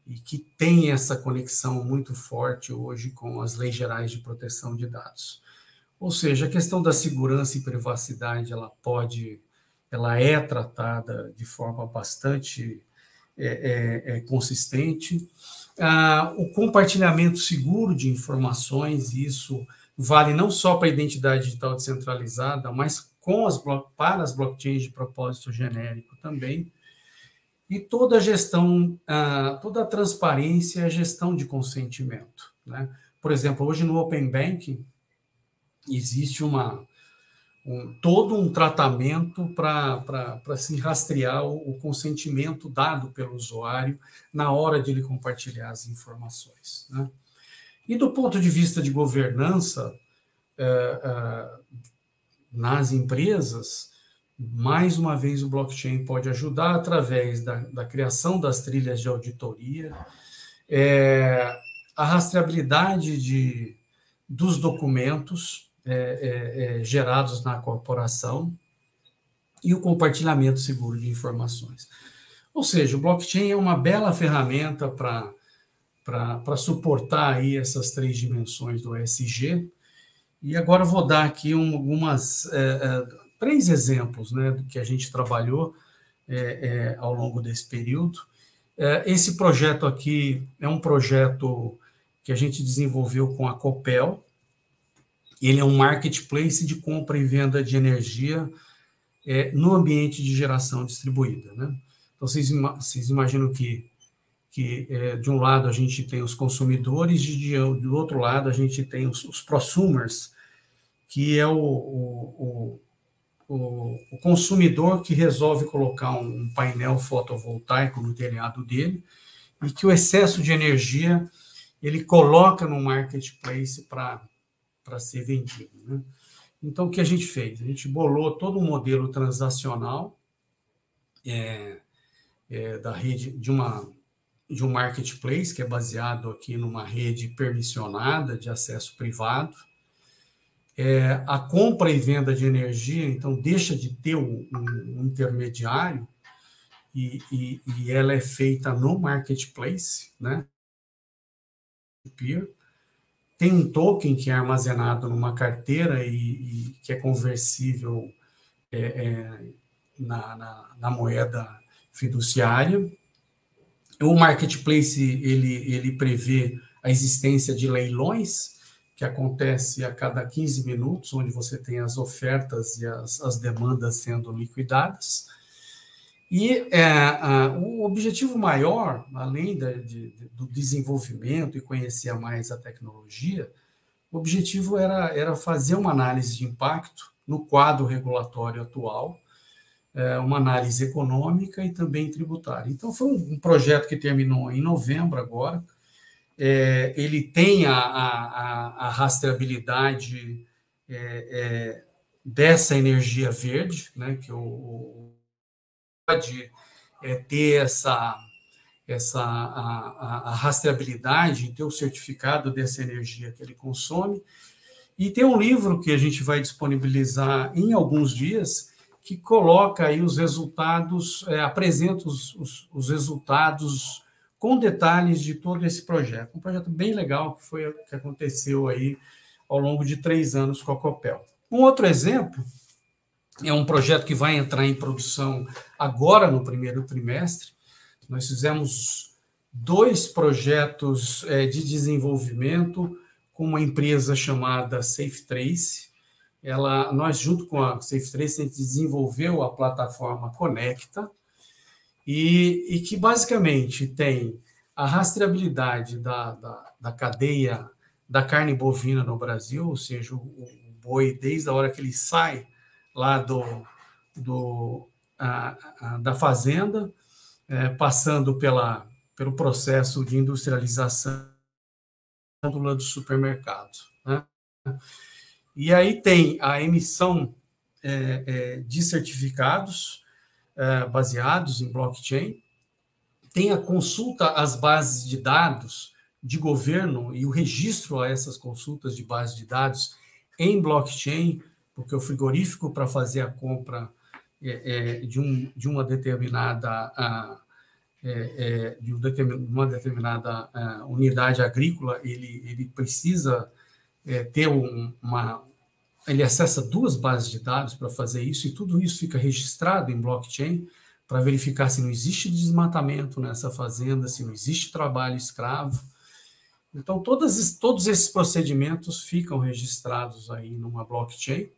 e que tem essa conexão muito forte hoje com as leis gerais de proteção de dados. Ou seja, a questão da segurança e privacidade, ela é tratada de forma bastante consistente. O compartilhamento seguro de informações, isso vale não só para a identidade digital descentralizada, mas para as blockchains de propósito genérico também. E toda a gestão, toda a transparência e a gestão de consentimento, né? Por exemplo, hoje no Open Banking existe uma todo um tratamento para se rastrear o consentimento dado pelo usuário na hora de ele compartilhar as informações, né? E do ponto de vista de governança, nas empresas, mais uma vez o blockchain pode ajudar através da criação das trilhas de auditoria, a rastreabilidade dos documentos gerados na corporação e o compartilhamento seguro de informações. Ou seja, o blockchain é uma bela ferramenta para suportar aí essas 3 dimensões do ESG. E agora eu vou dar aqui algumas 3 exemplos, né, do que a gente trabalhou ao longo desse período. Esse projeto aqui é um projeto que a gente desenvolveu com a Copel. Ele é um marketplace de compra e venda de energia no ambiente de geração distribuída, né? Então, vocês imaginam que de um lado a gente tem os consumidores e do outro lado a gente tem os prosumers, que é o consumidor que resolve colocar um painel fotovoltaico no telhado dele e que o excesso de energia ele coloca no marketplace para ser vendido, né? Então, o que a gente fez? A gente bolou todo um modelo transacional da rede de um marketplace que é baseado aqui numa rede permissionada de acesso privado. A compra e venda de energia, então, deixa de ter um intermediário e ela é feita no marketplace, né? Tem um token que é armazenado numa carteira e que é conversível na moeda fiduciária. O marketplace ele prevê a existência de leilões, que acontece a cada 15 minutos, onde você tem as ofertas e as demandas sendo liquidadas. E o objetivo maior, além do desenvolvimento e conhecer mais a tecnologia, o objetivo era fazer uma análise de impacto no quadro regulatório atual, uma análise econômica e também tributária. Então, foi um projeto que terminou em novembro agora. Ele tem a rastreabilidade dessa energia verde, né, que pode ter a rastreabilidade, ter o certificado dessa energia que ele consome. E tem um livro que a gente vai disponibilizar em alguns dias, que coloca aí os resultados, apresenta os resultados com detalhes de todo esse projeto. Um projeto bem legal que aconteceu aí ao longo de 3 anos com a Copel. Um outro exemplo é um projeto que vai entrar em produção agora no primeiro trimestre. Nós fizemos 2 projetos de desenvolvimento com uma empresa chamada SafeTrace. Nós, junto com a SafeTrace, a gente desenvolveu a plataforma Conecta, e que basicamente tem a rastreabilidade da cadeia da carne bovina no Brasil, ou seja, o boi, desde a hora que ele sai lá da fazenda, passando pelo processo de industrialização do supermercado, né? E aí tem a emissão de certificados baseados em blockchain, tem a consulta às bases de dados de governo e o registro a essas consultas de bases de dados em blockchain, porque o frigorífico, para fazer a compra de uma determinada unidade agrícola, ele precisa ter ele acessa 2 bases de dados para fazer isso, e tudo isso fica registrado em blockchain para verificar se não existe desmatamento nessa fazenda, se não existe trabalho escravo. Então, todos esses procedimentos ficam registrados aí numa blockchain.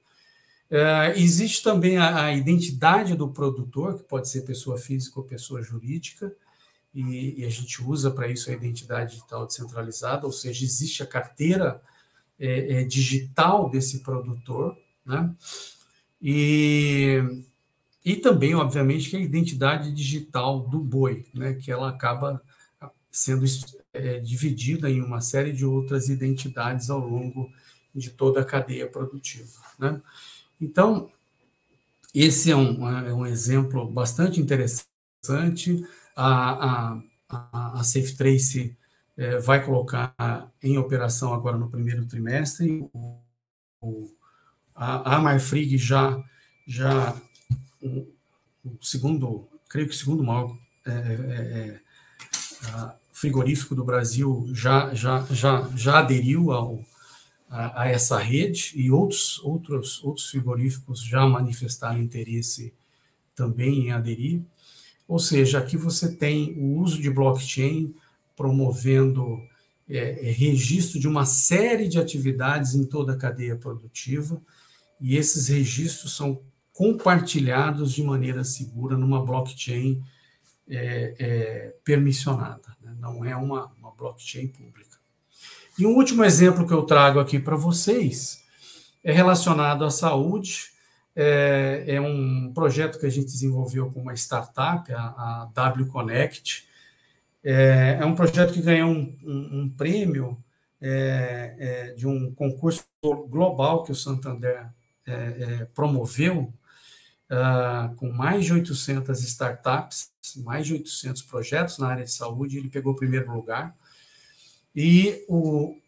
Existe também a identidade do produtor, que pode ser pessoa física ou pessoa jurídica, e a gente usa para isso a identidade digital descentralizada, ou seja, existe a carteira digital desse produtor, né? E também, obviamente, que a identidade digital do boi, né, que ela acaba sendo dividida em uma série de outras identidades ao longo de toda a cadeia produtiva, né? Então, esse é um exemplo bastante interessante. A SafeTrace vai colocar em operação agora no primeiro trimestre. A Marfrig já o segundo, creio que o segundo maior frigorífico do Brasil já aderiu a essa rede, e outros frigoríficos já manifestaram interesse também em aderir. Ou seja, aqui você tem o uso de blockchain promovendo registro de uma série de atividades em toda a cadeia produtiva, e esses registros são compartilhados de maneira segura numa blockchain permissionada, né? Não é uma blockchain pública. E um último exemplo que eu trago aqui para vocês é relacionado à saúde. É um projeto que a gente desenvolveu com uma startup, a W Connect. É um projeto que ganhou um prêmio de um concurso global que o Santander promoveu, com mais de 800 startups, mais de 800 projetos na área de saúde. Ele pegou o primeiro lugar. E o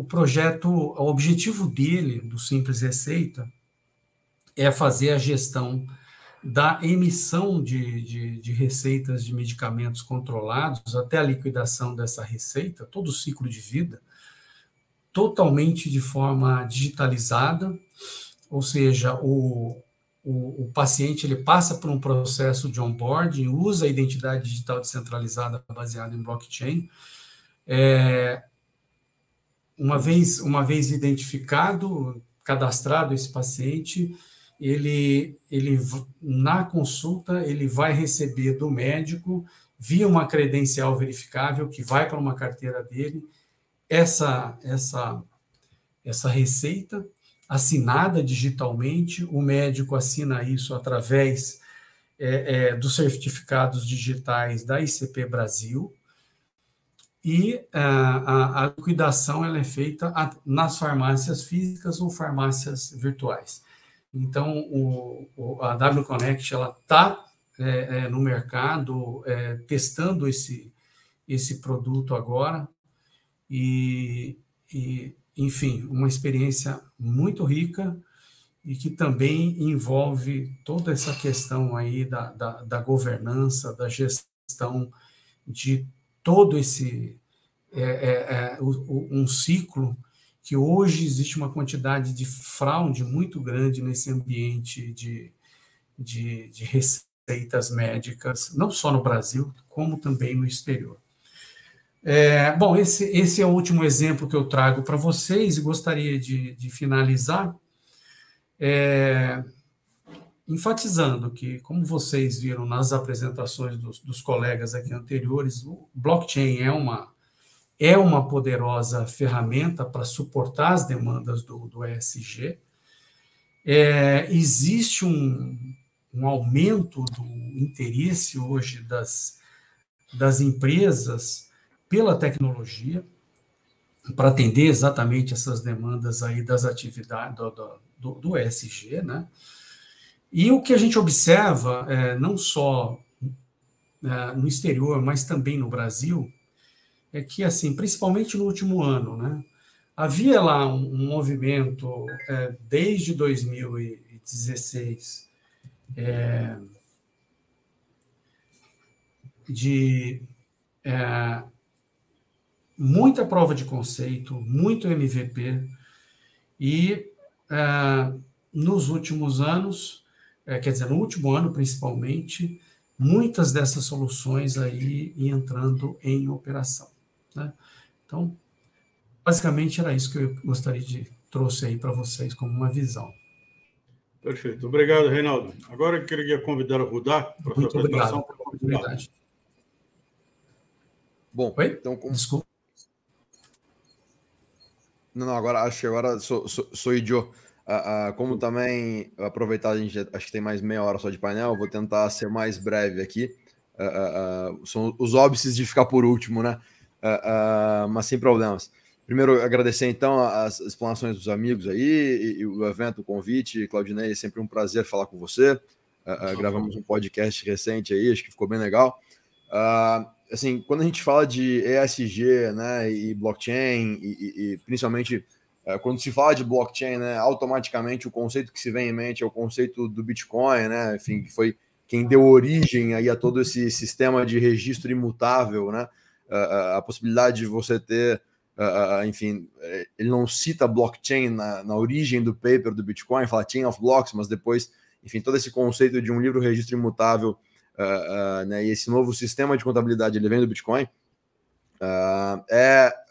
projeto, o objetivo dele, do Simples Receita, é fazer a gestão da emissão de receitas de medicamentos controlados até a liquidação dessa receita, todo o ciclo de vida, totalmente de forma digitalizada. Ou seja, o paciente ele passa por um processo de onboarding, usa a identidade digital descentralizada baseada em blockchain. Uma vez identificado, cadastrado esse paciente, ele na consulta ele vai receber do médico, via uma credencial verificável que vai para uma carteira dele, essa receita assinada digitalmente. O médico assina isso através dos certificados digitais da ICP Brasil, e a liquidação ela é feita nas farmácias físicas ou farmácias virtuais. Então, a W Connect está no mercado testando esse produto agora, e, enfim, uma experiência muito rica, e que também envolve toda essa questão aí da governança, da gestão de todo esse um ciclo, que hoje existe uma quantidade de fraude muito grande nesse ambiente de receitas médicas, não só no Brasil, como também no exterior. Bom, esse é o último exemplo que eu trago para vocês, e gostaria de finalizar enfatizando que, como vocês viram nas apresentações dos colegas aqui anteriores, o blockchain é uma poderosa ferramenta para suportar as demandas do ESG. Existe um aumento do interesse hoje das empresas pela tecnologia, para atender exatamente essas demandas aí das atividades do ESG, né? E o que a gente observa, não só no exterior, mas também no Brasil, é que, assim, principalmente no último ano, né, havia lá um movimento desde 2016 de muita prova de conceito, muito MVP, e nos últimos anos, quer dizer, no último ano principalmente, muitas dessas soluções aí entrando em operação, né? Então, basicamente era isso que eu gostaria de trouxe aí para vocês como uma visão. Perfeito. Obrigado, Reinaldo. Agora eu queria convidar o Rudá para a sua apresentação. Obrigado. Bom, oi? Então, Desculpa. Não, agora acho que agora sou eu. Como também, aproveitar, a gente acho que tem mais meia hora só de painel, vou tentar ser mais breve aqui. São os óbices de ficar por último, né? Mas sem problemas. Primeiro, agradecer, então, as explanações dos amigos aí, e o evento, o convite. Claudinei, é sempre um prazer falar com você. Gravamos um podcast recente aí, acho que ficou bem legal. Assim, quando a gente fala de ESG, né, e blockchain, e principalmente quando se fala de blockchain, né, automaticamente o conceito que se vem em mente é o conceito do Bitcoin, né, enfim, que foi quem deu origem aí a todo esse sistema de registro imutável, né, a possibilidade de você ter, enfim, ele não cita blockchain na origem do paper do Bitcoin, fala chain of blocks, mas depois, enfim, todo esse conceito de um livro registro imutável, né, e esse novo sistema de contabilidade, ele vem do Bitcoin.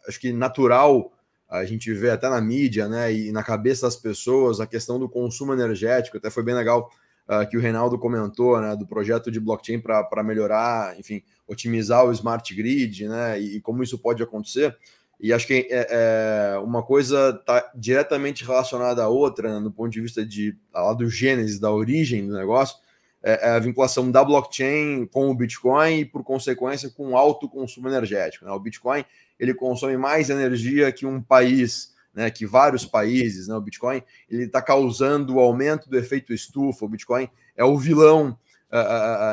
Acho que natural a gente vê até na mídia, né, e na cabeça das pessoas a questão do consumo energético. Até foi bem legal que o Reinaldo comentou, né, do projeto de blockchain para melhorar, enfim, otimizar o smart grid, né, e como isso pode acontecer. E acho que uma coisa está diretamente relacionada à outra, né, no ponto de vista lá do gênese, da origem do negócio, a vinculação da blockchain com o Bitcoin e, por consequência, com alto consumo energético, né? O Bitcoin, ele consome mais energia que um país, né, que vários países, né? O Bitcoin, ele está causando o aumento do efeito estufa. O Bitcoin é o vilão,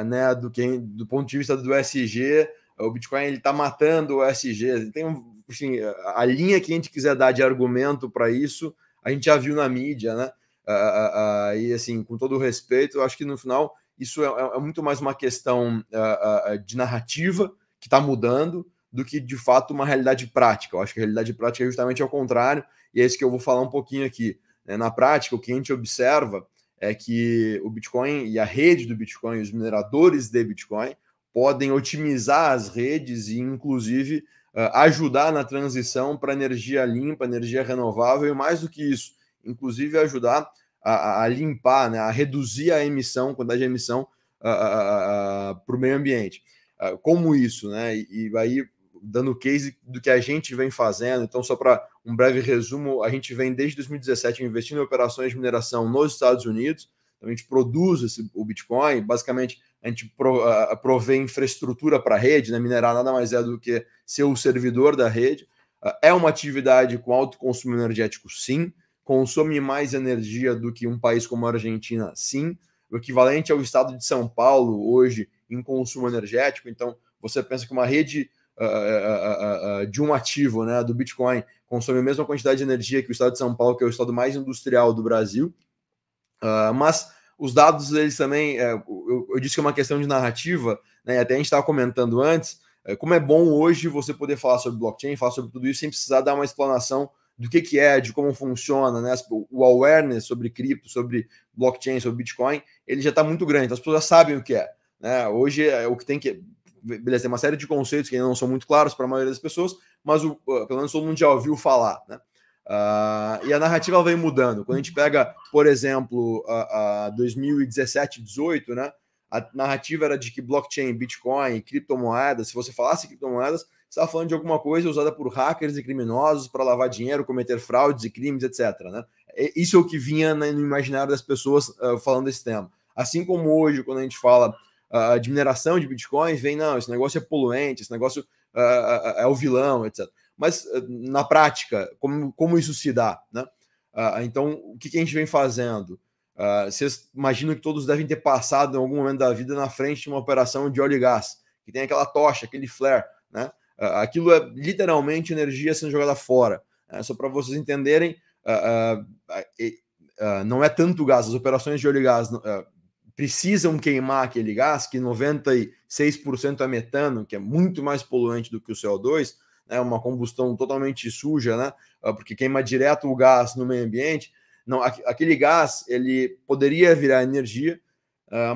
né, do ponto de vista do ESG. O Bitcoin, ele está matando o ESG. Tem assim, a linha que a gente quiser dar de argumento para isso, a gente já viu na mídia, né? E assim, com todo o respeito, eu acho que no final isso é muito mais uma questão de narrativa que está mudando do que de fato uma realidade prática. Eu acho que a realidade prática é justamente ao contrário, e é isso que eu vou falar um pouquinho aqui. Na prática, o que a gente observa é que o Bitcoin e a rede do Bitcoin, os mineradores de Bitcoin, podem otimizar as redes e, inclusive, ajudar na transição para energia limpa, energia renovável, e mais do que isso, inclusive ajudar a limpar, né, a reduzir a emissão, a quantidade de emissão para o meio ambiente. Como isso, né? E aí, dando case do que a gente vem fazendo, então, só para um breve resumo, a gente vem desde 2017 investindo em operações de mineração nos Estados Unidos. Então, a gente produz o Bitcoin, basicamente a gente provê infraestrutura para a rede, né? Minerar nada mais é do que ser o servidor da rede. É uma atividade com alto consumo energético, sim. Consome mais energia do que um país como a Argentina, sim. O equivalente ao estado de São Paulo hoje em consumo energético. Então, você pensa que uma rede de um ativo, né, do Bitcoin, consome a mesma quantidade de energia que o estado de São Paulo, que é o estado mais industrial do Brasil. Mas os dados, eles também, eu disse que é uma questão de narrativa, né, até a gente estava comentando antes, como é bom hoje você poder falar sobre blockchain, falar sobre tudo isso, sem precisar dar uma explanação do que é, de como funciona, né? O awareness sobre cripto, sobre blockchain, sobre Bitcoin, ele já está muito grande, então as pessoas já sabem o que é, né? Hoje o que tem que... Beleza, tem uma série de conceitos que ainda não são muito claros para a maioria das pessoas, mas pelo menos todo mundo já ouviu falar, né? E a narrativa vem mudando. Quando a gente pega, por exemplo, 2017, 2018, né? A narrativa era de que blockchain, Bitcoin, criptomoedas, se você falasse criptomoedas, você estava falando de alguma coisa usada por hackers e criminosos para lavar dinheiro, cometer fraudes e crimes, etc. Né? Isso é o que vinha no imaginário das pessoas falando desse tema. Assim como hoje, quando a gente fala de mineração de Bitcoin, vem, não, esse negócio é poluente, esse negócio é o vilão, etc. Mas, na prática, como isso se dá? Né? Então, o que a gente vem fazendo? Vocês imaginam que todos devem ter passado em algum momento da vida na frente de uma operação de óleo e gás, que tem aquela tocha, aquele flare, né? Aquilo é literalmente energia sendo jogada fora. Só para vocês entenderem, não é tanto gás. As operações de óleo e gás precisam queimar aquele gás, que 96% é metano, que é muito mais poluente do que o CO2, né? Uma combustão totalmente suja, né? Porque queima direto o gás no meio ambiente. Não, aquele gás, ele poderia virar energia,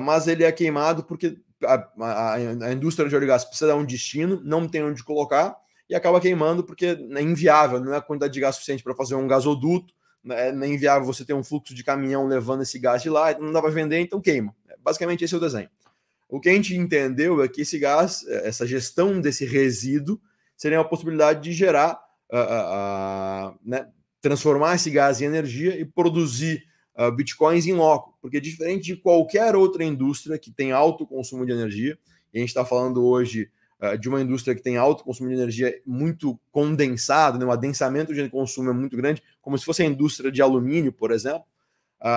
mas ele é queimado porque a indústria de óleo e gás precisa dar um destino, não tem onde colocar e acaba queimando porque é inviável, não é a quantidade de gás suficiente para fazer um gasoduto, né? É inviável você ter um fluxo de caminhão levando esse gás de lá, não dá para vender, então queima. Basicamente esse é o desenho. O que a gente entendeu é que esse gás, essa gestão desse resíduo, seria uma possibilidade de gerar, né, transformar esse gás em energia e produzir bitcoins em loco, porque diferente de qualquer outra indústria que tem alto consumo de energia, e a gente está falando hoje de uma indústria que tem alto consumo de energia muito condensado, né, um adensamento de consumo é muito grande, como se fosse a indústria de alumínio, por exemplo,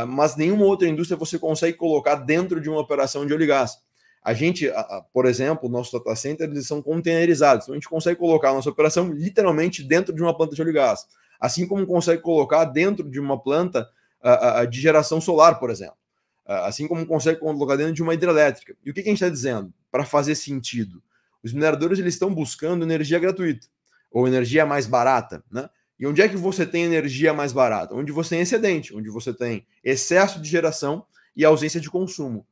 mas nenhuma outra indústria você consegue colocar dentro de uma operação de óleo e gás. A gente, por exemplo, nossos data centers eles são containerizados, então a gente consegue colocar a nossa operação literalmente dentro de uma planta de óleo e gás, assim como consegue colocar dentro de uma planta de geração solar, por exemplo, assim como consegue colocar dentro de uma hidrelétrica. E o que a gente está dizendo? Para fazer sentido, os mineradores eles estão buscando energia gratuita ou energia mais barata, né? E onde é que você tem energia mais barata? Onde você tem excedente, onde você tem excesso de geração e ausência de consumo.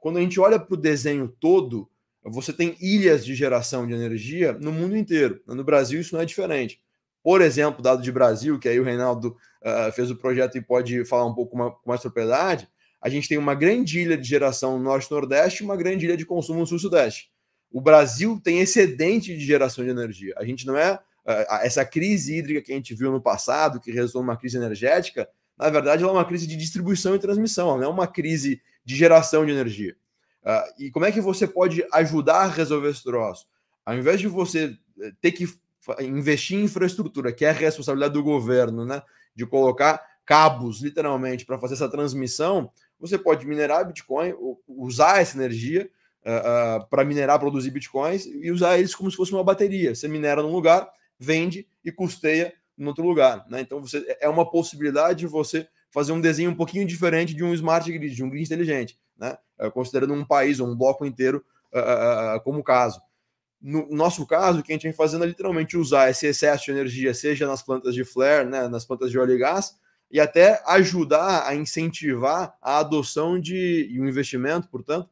Quando a gente olha para o desenho todo, você tem ilhas de geração de energia no mundo inteiro. No Brasil isso não é diferente. Por exemplo, dado de Brasil, que aí o Reinaldo fez o projeto e pode falar um pouco com mais propriedade, a gente tem uma grande ilha de geração no Norte-Nordeste e uma grande ilha de consumo no Sul-Sudeste. O Brasil tem excedente de geração de energia. A gente não é... essa crise hídrica que a gente viu no passado, que resultou numa crise energética, na verdade ela é uma crise de distribuição e transmissão, ela não é uma crise de geração de energia. E como é que você pode ajudar a resolver esse troço? Ao invés de você ter que investir em infraestrutura, que é a responsabilidade do governo, né, de colocar cabos, literalmente, para fazer essa transmissão, você pode minerar Bitcoin, usar essa energia para minerar, produzir Bitcoins e usar eles como se fosse uma bateria. Você minera num lugar, vende e custeia em outro lugar, né? Então é uma possibilidade de você fazer um desenho um pouquinho diferente de um smart grid, de um grid inteligente, né? Considerando um país ou um bloco inteiro como caso. No nosso caso, o que a gente vem fazendo é literalmente usar esse excesso de energia, seja nas plantas de flare, né, nas plantas de óleo e gás, e até ajudar a incentivar a adoção e o investimento, portanto,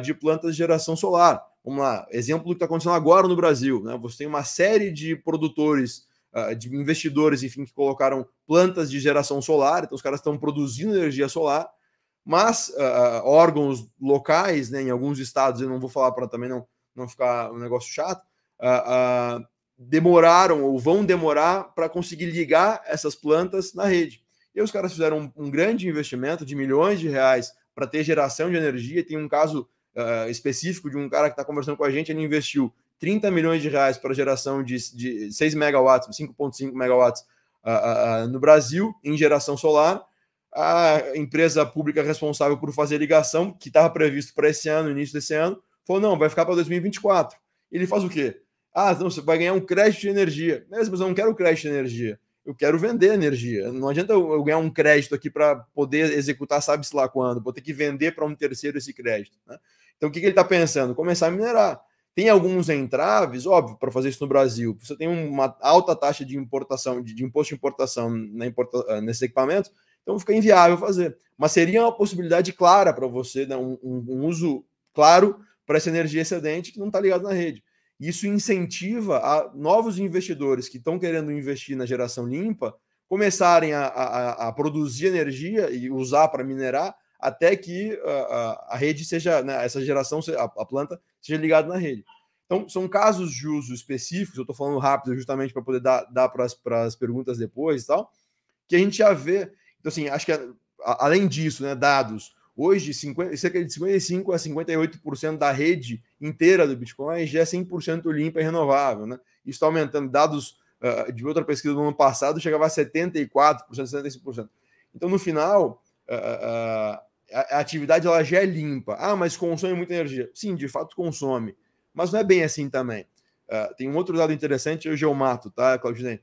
de plantas de geração solar. Vamos lá, exemplo do que está acontecendo agora no Brasil, né? Você tem uma série de produtores, de investidores, enfim, que colocaram plantas de geração solar, então os caras estão produzindo energia solar, mas órgãos locais, né, em alguns estados, eu não vou falar para também não ficar um negócio chato, demoraram ou vão demorar para conseguir ligar essas plantas na rede. E os caras fizeram um grande investimento de milhões de reais para ter geração de energia. Tem um caso específico de um cara que está conversando com a gente, ele investiu 30 milhões de reais para geração de 6 megawatts, 5,5 megawatts no Brasil, em geração solar. A empresa pública responsável por fazer a ligação, que estava previsto para esse ano, início desse ano, falou, não, vai ficar para 2024. Ele faz o quê? Não, você vai ganhar um crédito de energia. Mas eu não quero crédito de energia. Eu quero vender energia. Não adianta eu ganhar um crédito aqui para poder executar sabe-se lá quando. Vou ter que vender para um terceiro esse crédito, né? Então, o que ele está pensando? Começar a minerar. Tem alguns entraves, óbvio, para fazer isso no Brasil. Você tem uma alta taxa de importação, de imposto de importação nesses equipamentos, então fica inviável fazer. Mas seria uma possibilidade clara para você, né, um uso claro para essa energia excedente que não está ligado na rede. Isso incentiva a novos investidores que estão querendo investir na geração limpa começarem a produzir energia e usar para minerar até que a rede seja, né, essa geração, a planta seja ligada na rede. Então, são casos de uso específicos, eu estou falando rápido justamente para poder dar para as perguntas depois e tal, que a gente já vê. Então, assim, acho que além disso, né, dados, hoje cerca de 55% a 58% da rede inteira do Bitcoin já é 100% limpa e renovável, né? Isso está aumentando. Dados de outra pesquisa do ano passado chegava a 74%, 75%. Então, no final, a atividade ela já é limpa. Mas consome muita energia. Sim, de fato consome. Mas não é bem assim também. Tem um outro dado interessante, eu já mato, tá, Claudinei?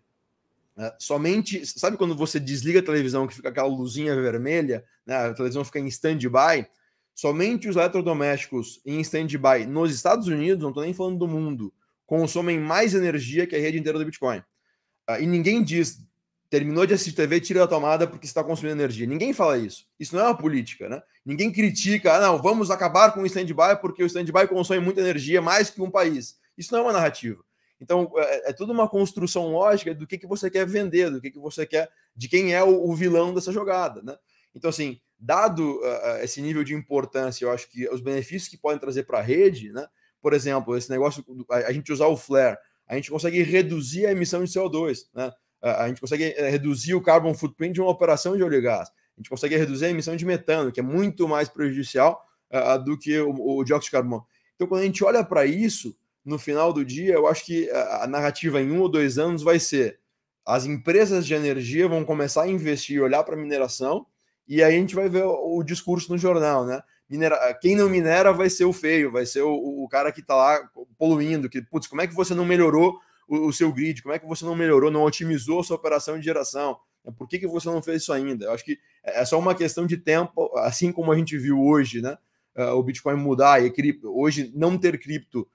Somente, sabe quando você desliga a televisão que fica aquela luzinha vermelha, né, a televisão fica em stand-by? Somente os eletrodomésticos em stand-by nos Estados Unidos, não estou nem falando do mundo, consomem mais energia que a rede inteira do Bitcoin. E ninguém diz, terminou de assistir TV, tira da tomada porque está consumindo energia. Ninguém fala isso. Isso não é uma política, né? Ninguém critica, não, vamos acabar com o stand-by porque o stand-by consome muita energia, mais que um país. Isso não é uma narrativa. Então, é tudo uma construção lógica do que você quer vender, do que você quer, de quem é o vilão dessa jogada, né? Então, assim, dado esse nível de importância, eu acho que os benefícios que podem trazer para a rede, né? Por exemplo, esse negócio, a gente usar o flare, a gente consegue reduzir a emissão de CO2, né? a gente consegue reduzir o carbon footprint de uma operação de óleo e gás. A gente consegue reduzir a emissão de metano, que é muito mais prejudicial do que o dióxido de carbono. Então, quando a gente olha para isso, no final do dia, eu acho que a narrativa em 1 ou 2 anos vai ser: as empresas de energia vão começar a investir, olhar para a mineração, e aí a gente vai ver o discurso no jornal, né? Quem não minera vai ser o feio, vai ser o cara que está lá poluindo, que, putz, como é que você não melhorou o seu grid, como é que você não melhorou, não otimizou a sua operação de geração? Por que você não fez isso ainda? Eu acho que é só uma questão de tempo, assim como a gente viu hoje, né? O Bitcoin mudar e hoje não ter cripto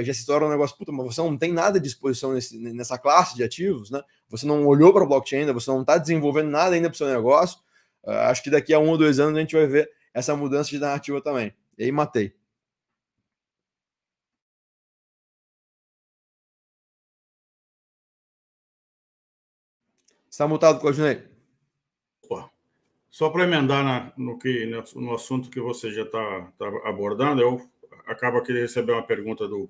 já se torna um negócio, puta, mas você não tem nada de exposição nessa classe de ativos, né? Você não olhou para a blockchain ainda, você não está desenvolvendo nada ainda para o seu negócio. Acho que daqui a 1 ou 2 anos a gente vai ver essa mudança de narrativa também. E aí, matei. Está mutado, Claudinei. Só para emendar no assunto que você já está abordando, eu acabo aqui de receber uma pergunta do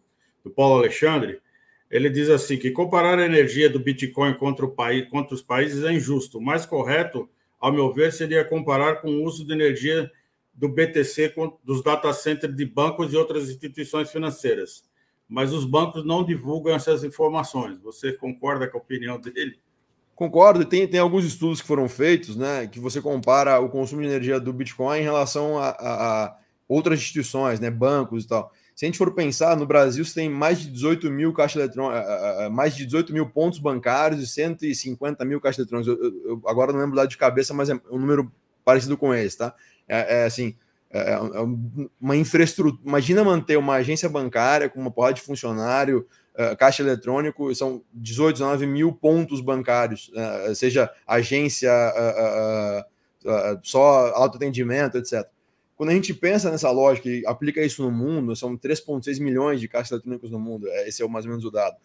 Paulo Alexandre. Ele diz assim, que comparar a energia do Bitcoin contra os países é injusto. O mais correto, ao meu ver, seria comparar com o uso de energia do BTC, dos data centers de bancos e outras instituições financeiras. Mas os bancos não divulgam essas informações. Você concorda com a opinião dele? Concordo, tem alguns estudos que foram feitos, né, que você compara o consumo de energia do Bitcoin em relação a outras instituições, né, bancos e tal. Se a gente for pensar, no Brasil você tem mais de 18 mil caixas eletrônicos, mais de 18 mil pontos bancários e 150 mil caixas eletrônicos. Eu agora não lembro lá de cabeça, mas é um número parecido com esse, tá? Uma infraestrutura. Imagina manter uma agência bancária com uma porrada de funcionário, caixa eletrônico, são 18, 19 mil pontos bancários, seja agência, só autoatendimento, etc. Quando a gente pensa nessa lógica e aplica isso no mundo, são 3,6 milhões de caixas eletrônicos no mundo, esse é mais ou menos o dado.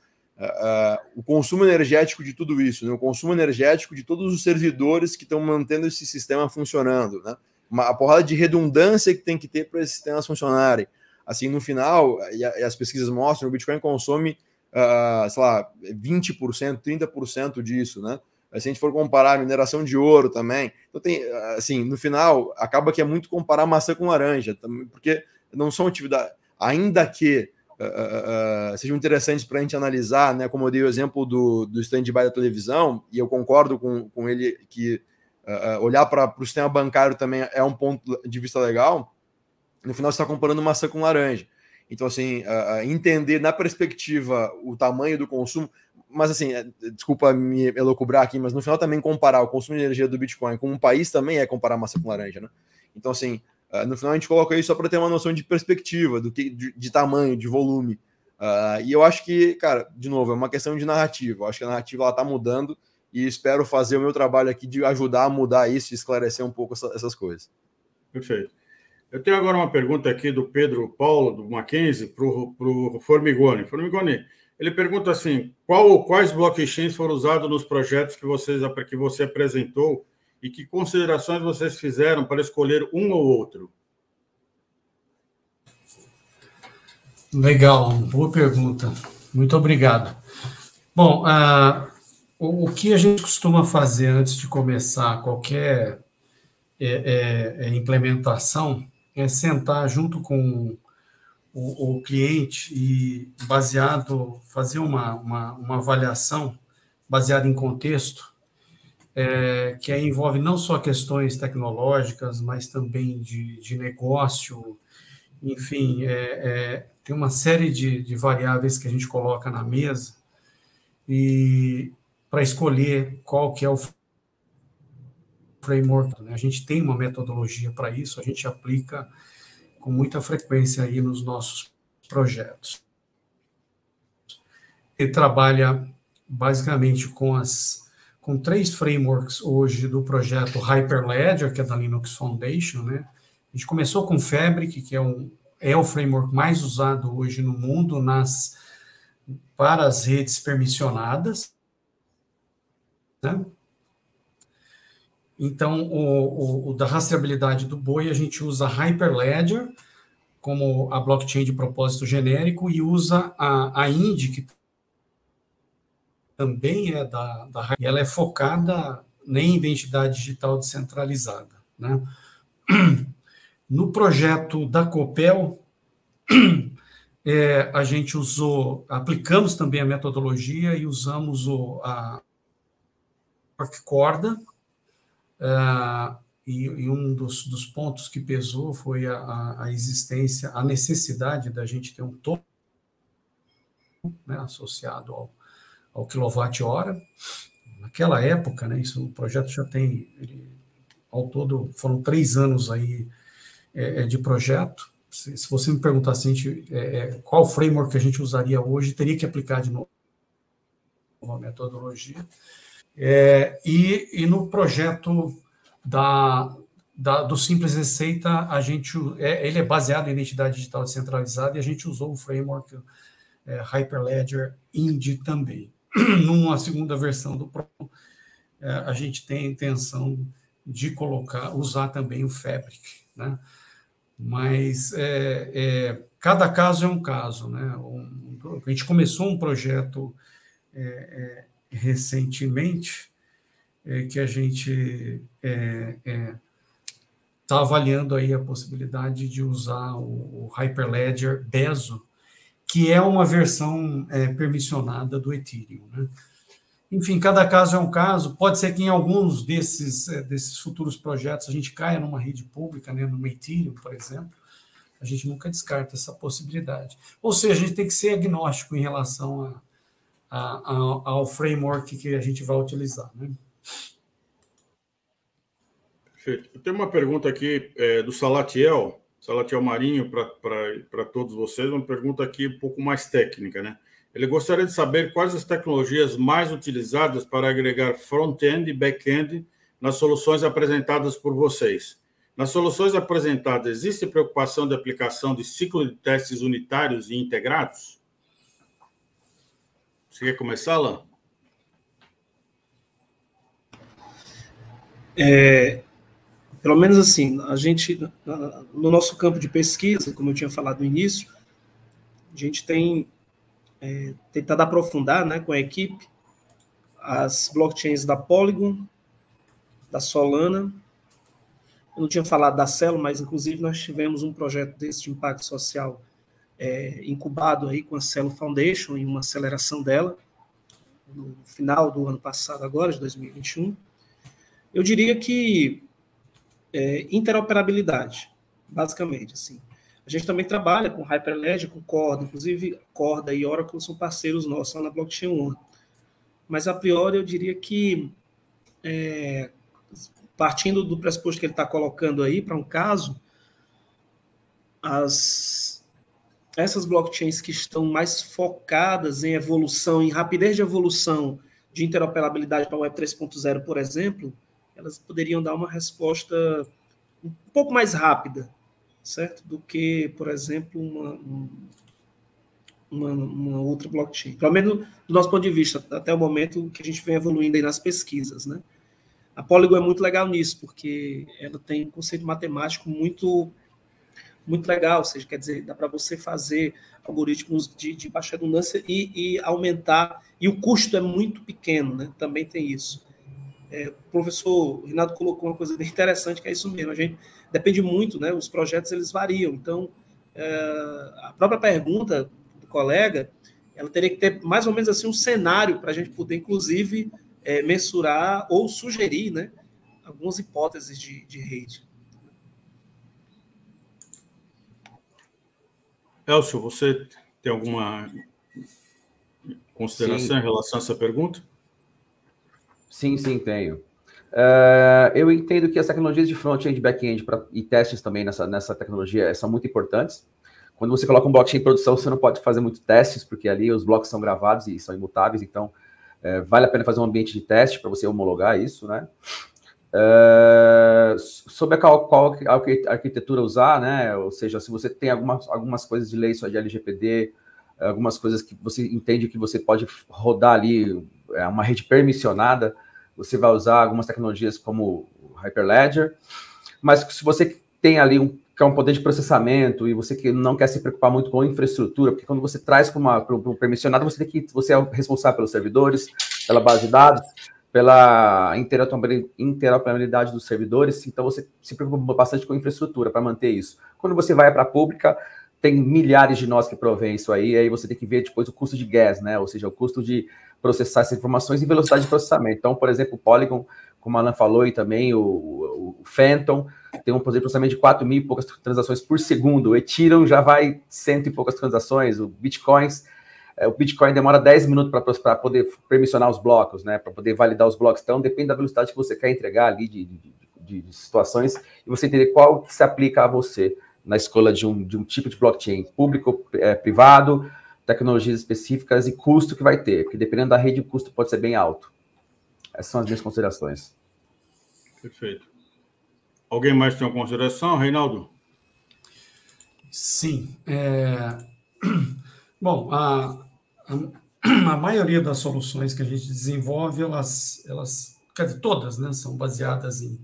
O consumo energético de tudo isso, né? O consumo energético de todos os servidores que estão mantendo esse sistema funcionando, né? A porrada de redundância que tem que ter para esses sistemas funcionarem. Assim, no final, e as pesquisas mostram, o Bitcoin consome, sei lá, 20%, 30% disso, né? Se a gente for comparar a mineração de ouro também, então tem, assim, no final, acaba que é muito comparar maçã com laranja, porque não são atividades, ainda que sejam interessantes para a gente analisar, né? Como eu dei o exemplo do stand-by da televisão, e eu concordo com ele que olhar para o sistema bancário também é um ponto de vista legal. No final, você está comparando maçã com laranja. Então, assim, entender na perspectiva o tamanho do consumo, mas, assim, desculpa me elocubrar aqui, mas no final também comparar o consumo de energia do Bitcoin com um país também é comparar maçã com laranja, né? Então, assim, no final a gente coloca isso só para ter uma noção de perspectiva, de tamanho, de volume. E eu acho que, cara, de novo, é uma questão de narrativa. Eu acho que a narrativa está mudando e espero fazer o meu trabalho aqui de ajudar a mudar isso e esclarecer um pouco essas coisas. Perfeito. Eu tenho agora uma pergunta aqui do Pedro Paulo, do Mackenzie, para o Formigoni. Formigoni, ele pergunta assim, quais blockchains foram usados nos projetos que você apresentou e que considerações vocês fizeram para escolher um ou outro? Legal, boa pergunta. Muito obrigado. Bom, o que a gente costuma fazer antes de começar qualquer implementação é sentar junto com o cliente e fazer uma avaliação baseada em contexto, que aí envolve não só questões tecnológicas, mas também de negócio, enfim, tem uma série de variáveis que a gente coloca na mesa e para escolher qual que é o framework, né? A gente tem uma metodologia para isso, a gente aplica com muita frequência aí nos nossos projetos. Ele trabalha basicamente com 3 frameworks hoje do projeto Hyperledger, que é da Linux Foundation, né? A gente começou com Fabric, que é o framework mais usado hoje no mundo para as redes permissionadas, né? Então, o da rastreabilidade do boi, a gente usa Hyperledger como a blockchain de propósito genérico e usa a Indy, que também é e ela é focada em identidade digital descentralizada, né? No projeto da Copel, a gente aplicamos também a metodologia e usamos a Corda, e um dos pontos que pesou foi a existência, a necessidade da gente ter um topo, né, associado ao quilowatt-hora. Naquela época, né, o projeto já tem, ao todo, foram 3 anos aí de projeto. Se você me perguntar assim, qual framework que a gente usaria hoje, teria que aplicar de novo a metodologia. E no projeto do Simples Receita, ele é baseado em identidade digital descentralizada, e a gente usou o framework Hyperledger Indy também. Numa segunda versão do projeto, a gente tem a intenção de usar também o Fabric, né? Mas cada caso é um caso, né? A gente começou um projeto recentemente, que a gente está avaliando aí a possibilidade de usar o Hyperledger Bezo, que é uma versão permissionada do Ethereum, né? Enfim, cada caso é um caso. Pode ser que em alguns desses futuros projetos a gente caia numa rede pública, né, no Ethereum, por exemplo. A gente nunca descarta essa possibilidade. Ou seja, a gente tem que ser agnóstico em relação ao framework que a gente vai utilizar, né? Perfeito. Eu tenho uma pergunta aqui do Salatiel Marinho, para todos vocês, uma pergunta aqui um pouco mais técnica, né? Ele gostaria de saber quais as tecnologias mais utilizadas para agregar front-end e back-end nas soluções apresentadas por vocês. Nas soluções apresentadas, existe preocupação de aplicação de ciclo de testes unitários e integrados? Você quer começar, Alan? Pelo menos assim, a gente, no nosso campo de pesquisa, como eu tinha falado no início, a gente tem tentado aprofundar, né, com a equipe, as blockchains da Polygon, da Solana. Eu não tinha falado da Celo, mas inclusive nós tivemos um projeto desse de impacto social incubado aí com a Celo Foundation, e uma aceleração dela no final do ano passado, agora, de 2021. Eu diria que interoperabilidade, basicamente, assim. A gente também trabalha com Hyperledger, com Corda, inclusive Corda e Oracle são parceiros nossos lá na Blockchain One. Mas, a priori, eu diria que, partindo do pressuposto que ele está colocando aí para um caso, essas blockchains que estão mais focadas em evolução, em rapidez de evolução de interoperabilidade para a Web 3.0, por exemplo, elas poderiam dar uma resposta um pouco mais rápida, certo? Do que, por exemplo, uma outra blockchain. Pelo menos do nosso ponto de vista, até o momento que a gente vem evoluindo aí nas pesquisas, né? A Polygon é muito legal nisso, porque ela tem um conceito matemático muito, muito legal, ou seja, quer dizer, dá para você fazer algoritmos de baixa redundância e aumentar, e o custo é muito pequeno, né? Também tem isso. O professor Rinaldo colocou uma coisa bem interessante, que é isso mesmo. A gente depende muito, né? Os projetos, eles variam. Então, a própria pergunta do colega, ela teria que ter mais ou menos assim um cenário para a gente poder, inclusive, mensurar ou sugerir, né, algumas hipóteses de rede. Elcio, você tem alguma consideração em relação a essa pergunta? Sim, tenho. Eu entendo que as tecnologias de front-end e back-end e testes também nessa tecnologia são muito importantes. Quando você coloca um blockchain em produção, você não pode fazer muitos testes, porque ali os blocos são gravados e são imutáveis, então vale a pena fazer um ambiente de teste para você homologar isso, né? Sobre qual arquitetura usar, né? Ou seja, se você tem algumas coisas de lei só de LGPD, algumas coisas que você entende que você pode rodar ali uma rede permissionada, você vai usar algumas tecnologias como o Hyperledger, mas se você tem ali um poder de processamento e você que não quer se preocupar muito com a infraestrutura, porque quando você traz para o permissionado, você é responsável pelos servidores, pela base de dados, pela interoperabilidade dos servidores, então você se preocupa bastante com infraestrutura para manter isso. Quando você vai para a pública, tem milhares de nós que provém isso aí você tem que ver depois o custo de gas, né? Ou seja, o custo de processar essas informações e velocidade de processamento. Então, por exemplo, o Polygon, como a Alan falou, e também o Phantom, tem um poder de processamento de 4.000 e poucas transações por segundo. O Ethereum já vai 100 e poucas transações. O Bitcoin demora 10 minutos para poder permissionar os blocos, né? Para poder validar os blocos. Então, depende da velocidade que você quer entregar ali de situações e você entender qual que se aplica a você na escolha de um tipo de blockchain, público, privado, tecnologias específicas e custo que vai ter, porque dependendo da rede, o custo pode ser bem alto. Essas são as minhas considerações. Perfeito. Alguém mais tem uma consideração, Reinaldo? Sim. Bom, a maioria das soluções que a gente desenvolve, elas quer dizer, todas, né, são baseadas em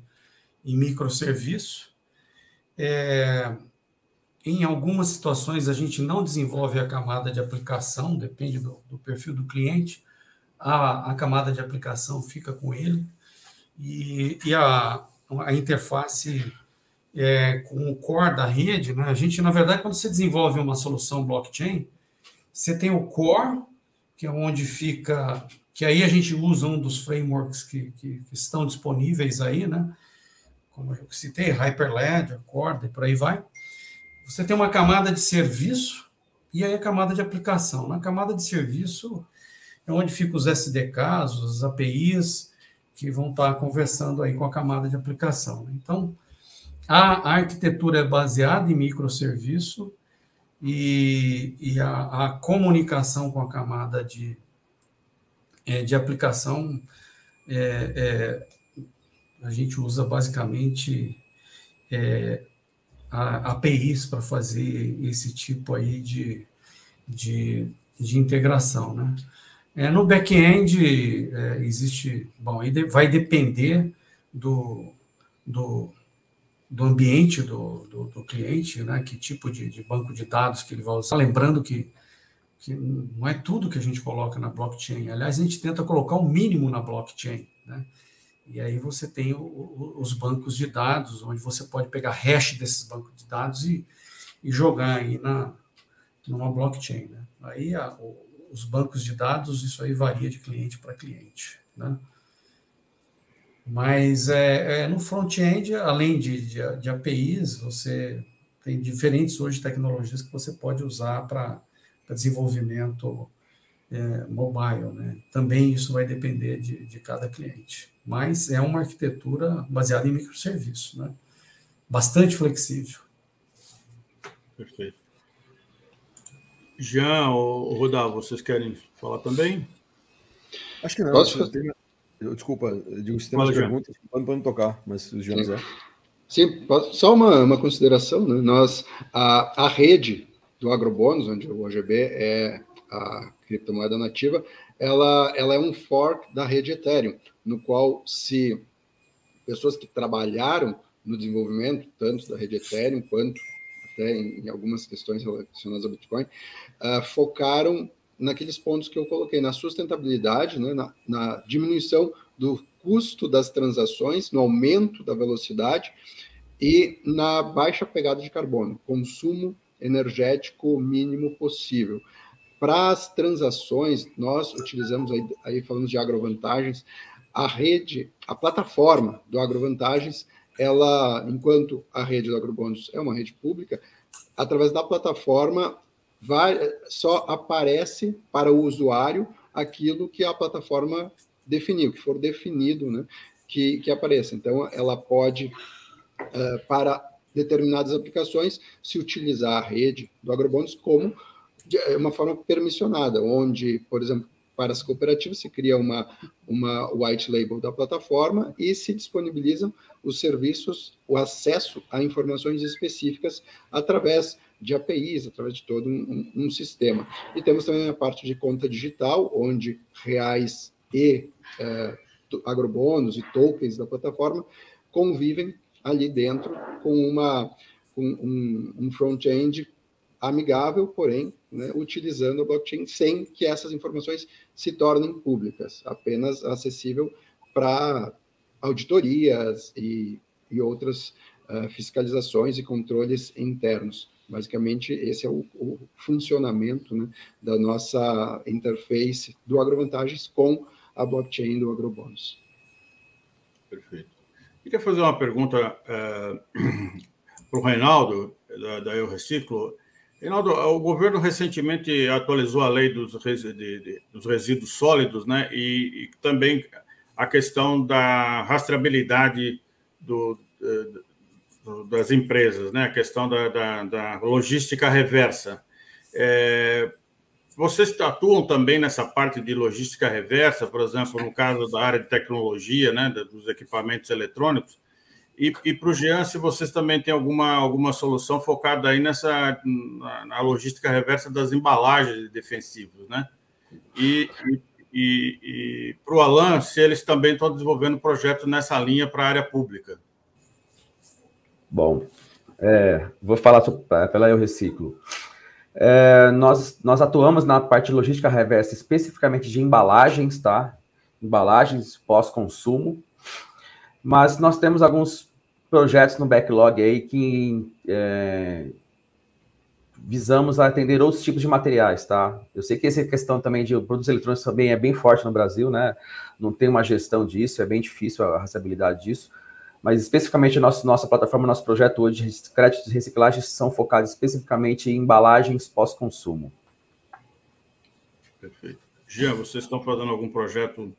microserviço. Em algumas situações, a gente não desenvolve a camada de aplicação, depende do perfil do cliente, a camada de aplicação fica com ele, e a interface com o core da rede, né? A gente, na verdade, quando você desenvolve uma solução blockchain, você tem o core, que é onde fica, que aí a gente usa um dos frameworks que estão disponíveis aí, né? Como eu citei, Hyperledger, Corda e por aí vai. Você tem uma camada de serviço e aí a camada de aplicação. Na camada de serviço é onde ficam os SDKs, as APIs, que vão estar conversando aí com a camada de aplicação. Então, a arquitetura é baseada em microserviço e a comunicação com a camada de aplicação a gente usa basicamente APIs para fazer esse tipo aí de integração, né? No back-end existe, bom, aí vai depender do ambiente do cliente, né? Que tipo de banco de dados que ele vai usar. Lembrando que não é tudo que a gente coloca na blockchain. Aliás, a gente tenta colocar o mínimo na blockchain, né? E aí você tem os bancos de dados, onde você pode pegar hash desses bancos de dados e jogar aí numa blockchain, né? Aí os bancos de dados, isso aí varia de cliente para cliente, né? Mas no front-end, além de APIs, você tem diferentes hoje tecnologias que você pode usar para desenvolvimento mobile, né? Também isso vai depender de cada cliente. Mas é uma arquitetura baseada em microserviços, né? Bastante flexível. Perfeito. Jean ou Rodar, vocês querem falar também? Acho que não. Desculpa, eu digo, se tem mais perguntas, podem tocar, mas se o Jean quiser. Sim, só uma consideração, né? A rede do agrobônus, onde o OGB é a criptomoeda nativa, ela é um fork da rede Ethereum, no qual, se pessoas que trabalharam no desenvolvimento, tanto da rede Ethereum, quanto até em algumas questões relacionadas ao Bitcoin, focaram naqueles pontos que eu coloquei, na sustentabilidade, né, na diminuição do custo das transações, no aumento da velocidade e na baixa pegada de carbono, consumo energético mínimo possível. Para as transações, nós utilizamos, aí falamos de agrovantagens, a plataforma do agrovantagens, ela, enquanto a rede do agrobônus é uma rede pública, através da plataforma só aparece para o usuário aquilo que a plataforma definiu, que for definido, né, que apareça. Então, ela pode, para determinadas aplicações, se utilizar a rede do agrobônus como de uma forma permissionada, onde, por exemplo, para as cooperativas se cria uma white label da plataforma e se disponibilizam os serviços, o acesso a informações específicas através de APIs, através de todo um sistema. E temos também a parte de conta digital, onde reais e agrobônus e tokens da plataforma convivem ali dentro com um front-end amigável, porém, né, utilizando a blockchain sem que essas informações se tornem públicas, apenas acessível para auditorias e outras fiscalizações e controles internos. Basicamente, esse é o funcionamento, né, da nossa interface do AgroVantagens com a blockchain do AgroBônus. Perfeito. Queria fazer uma pergunta para o Reinaldo, da Eu Reciclo. Reinaldo, o governo recentemente atualizou a lei dos resíduos sólidos, né, e também a questão da rastreabilidade das empresas, né? A questão da logística reversa. Vocês atuam também nessa parte de logística reversa, por exemplo, no caso da área de tecnologia, né, dos equipamentos eletrônicos, e para o Jean, se vocês também têm alguma solução focada aí na logística reversa das embalagens de defensivos, né? E para o Alan, se eles também estão desenvolvendo projetos nessa linha para a área pública. Bom, vou falar pela Eu Reciclo. Nós atuamos na parte de logística reversa, especificamente de embalagens, tá? Embalagens pós-consumo, mas nós temos alguns projetos no backlog aí que visamos atender outros tipos de materiais, tá? Eu sei que essa questão também de produtos eletrônicos também é bem forte no Brasil, né? Não tem uma gestão disso, é bem difícil a rastreabilidade disso. Mas, especificamente, nossa plataforma, nosso projeto hoje de créditos de reciclagem são focados especificamente em embalagens pós-consumo. Perfeito. Jean, vocês estão fazendo algum projeto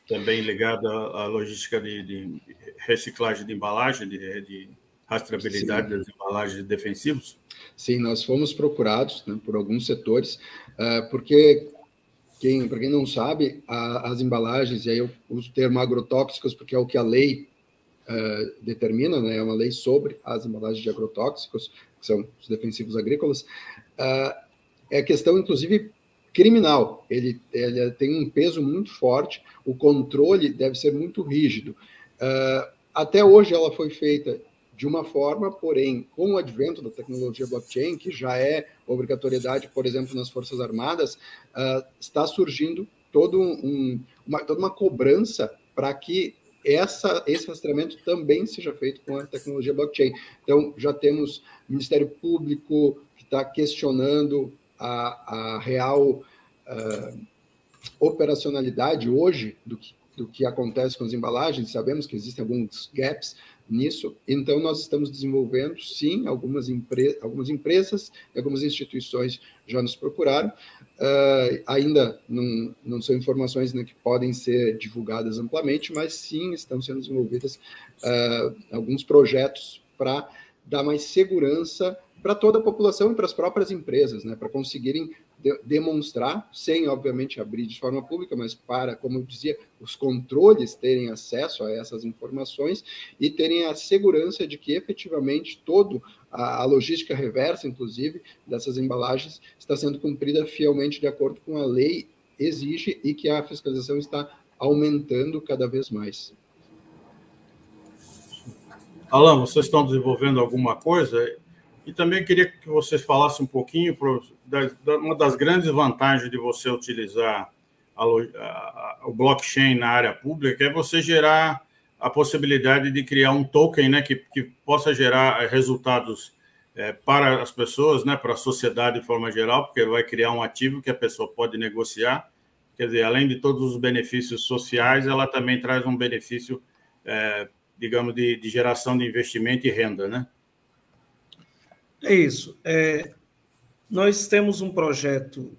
também ligado à logística de reciclagem de embalagem, de rastreabilidade das embalagens de defensivos? Sim, nós fomos procurados, né, por alguns setores, porque, para quem não sabe, as embalagens, e aí eu uso o termo agrotóxicos porque é o que a lei determina, né, é uma lei sobre as embalagens de agrotóxicos, que são os defensivos agrícolas, é questão, inclusive, criminal. Ele tem um peso muito forte, o controle deve ser muito rígido. Até hoje ela foi feita de uma forma, porém, com o advento da tecnologia blockchain, que já é obrigatoriedade, por exemplo, nas Forças Armadas, está surgindo toda uma cobrança para que esse rastreamento também seja feito com a tecnologia blockchain. Então, já temos o Ministério Público que está questionando a real operacionalidade hoje do que acontece com as embalagens. Sabemos que existem alguns gaps nisso, então nós estamos desenvolvendo, sim, algumas empresas e algumas instituições já nos procuraram. Ainda não são informações, né, que podem ser divulgadas amplamente, mas sim estão sendo desenvolvidas alguns projetos para dar mais segurança para toda a população e para as próprias empresas, né, para conseguirem demonstrar, sem, obviamente, abrir de forma pública, mas para, como eu dizia, os controles terem acesso a essas informações e terem a segurança de que, efetivamente, toda a logística reversa, inclusive, dessas embalagens, está sendo cumprida fielmente de acordo com a lei exige e que a fiscalização está aumentando cada vez mais. Alan, vocês estão desenvolvendo alguma coisa? E também queria que vocês falassem um pouquinho uma das grandes vantagens de você utilizar o blockchain na área pública, é você gerar a possibilidade de criar um token, né, que possa gerar resultados para as pessoas, né, para a sociedade de forma geral, porque vai criar um ativo que a pessoa pode negociar. Quer dizer, além de todos os benefícios sociais, ela também traz um benefício, digamos, de geração de investimento e renda, né? É isso. Nós temos um projeto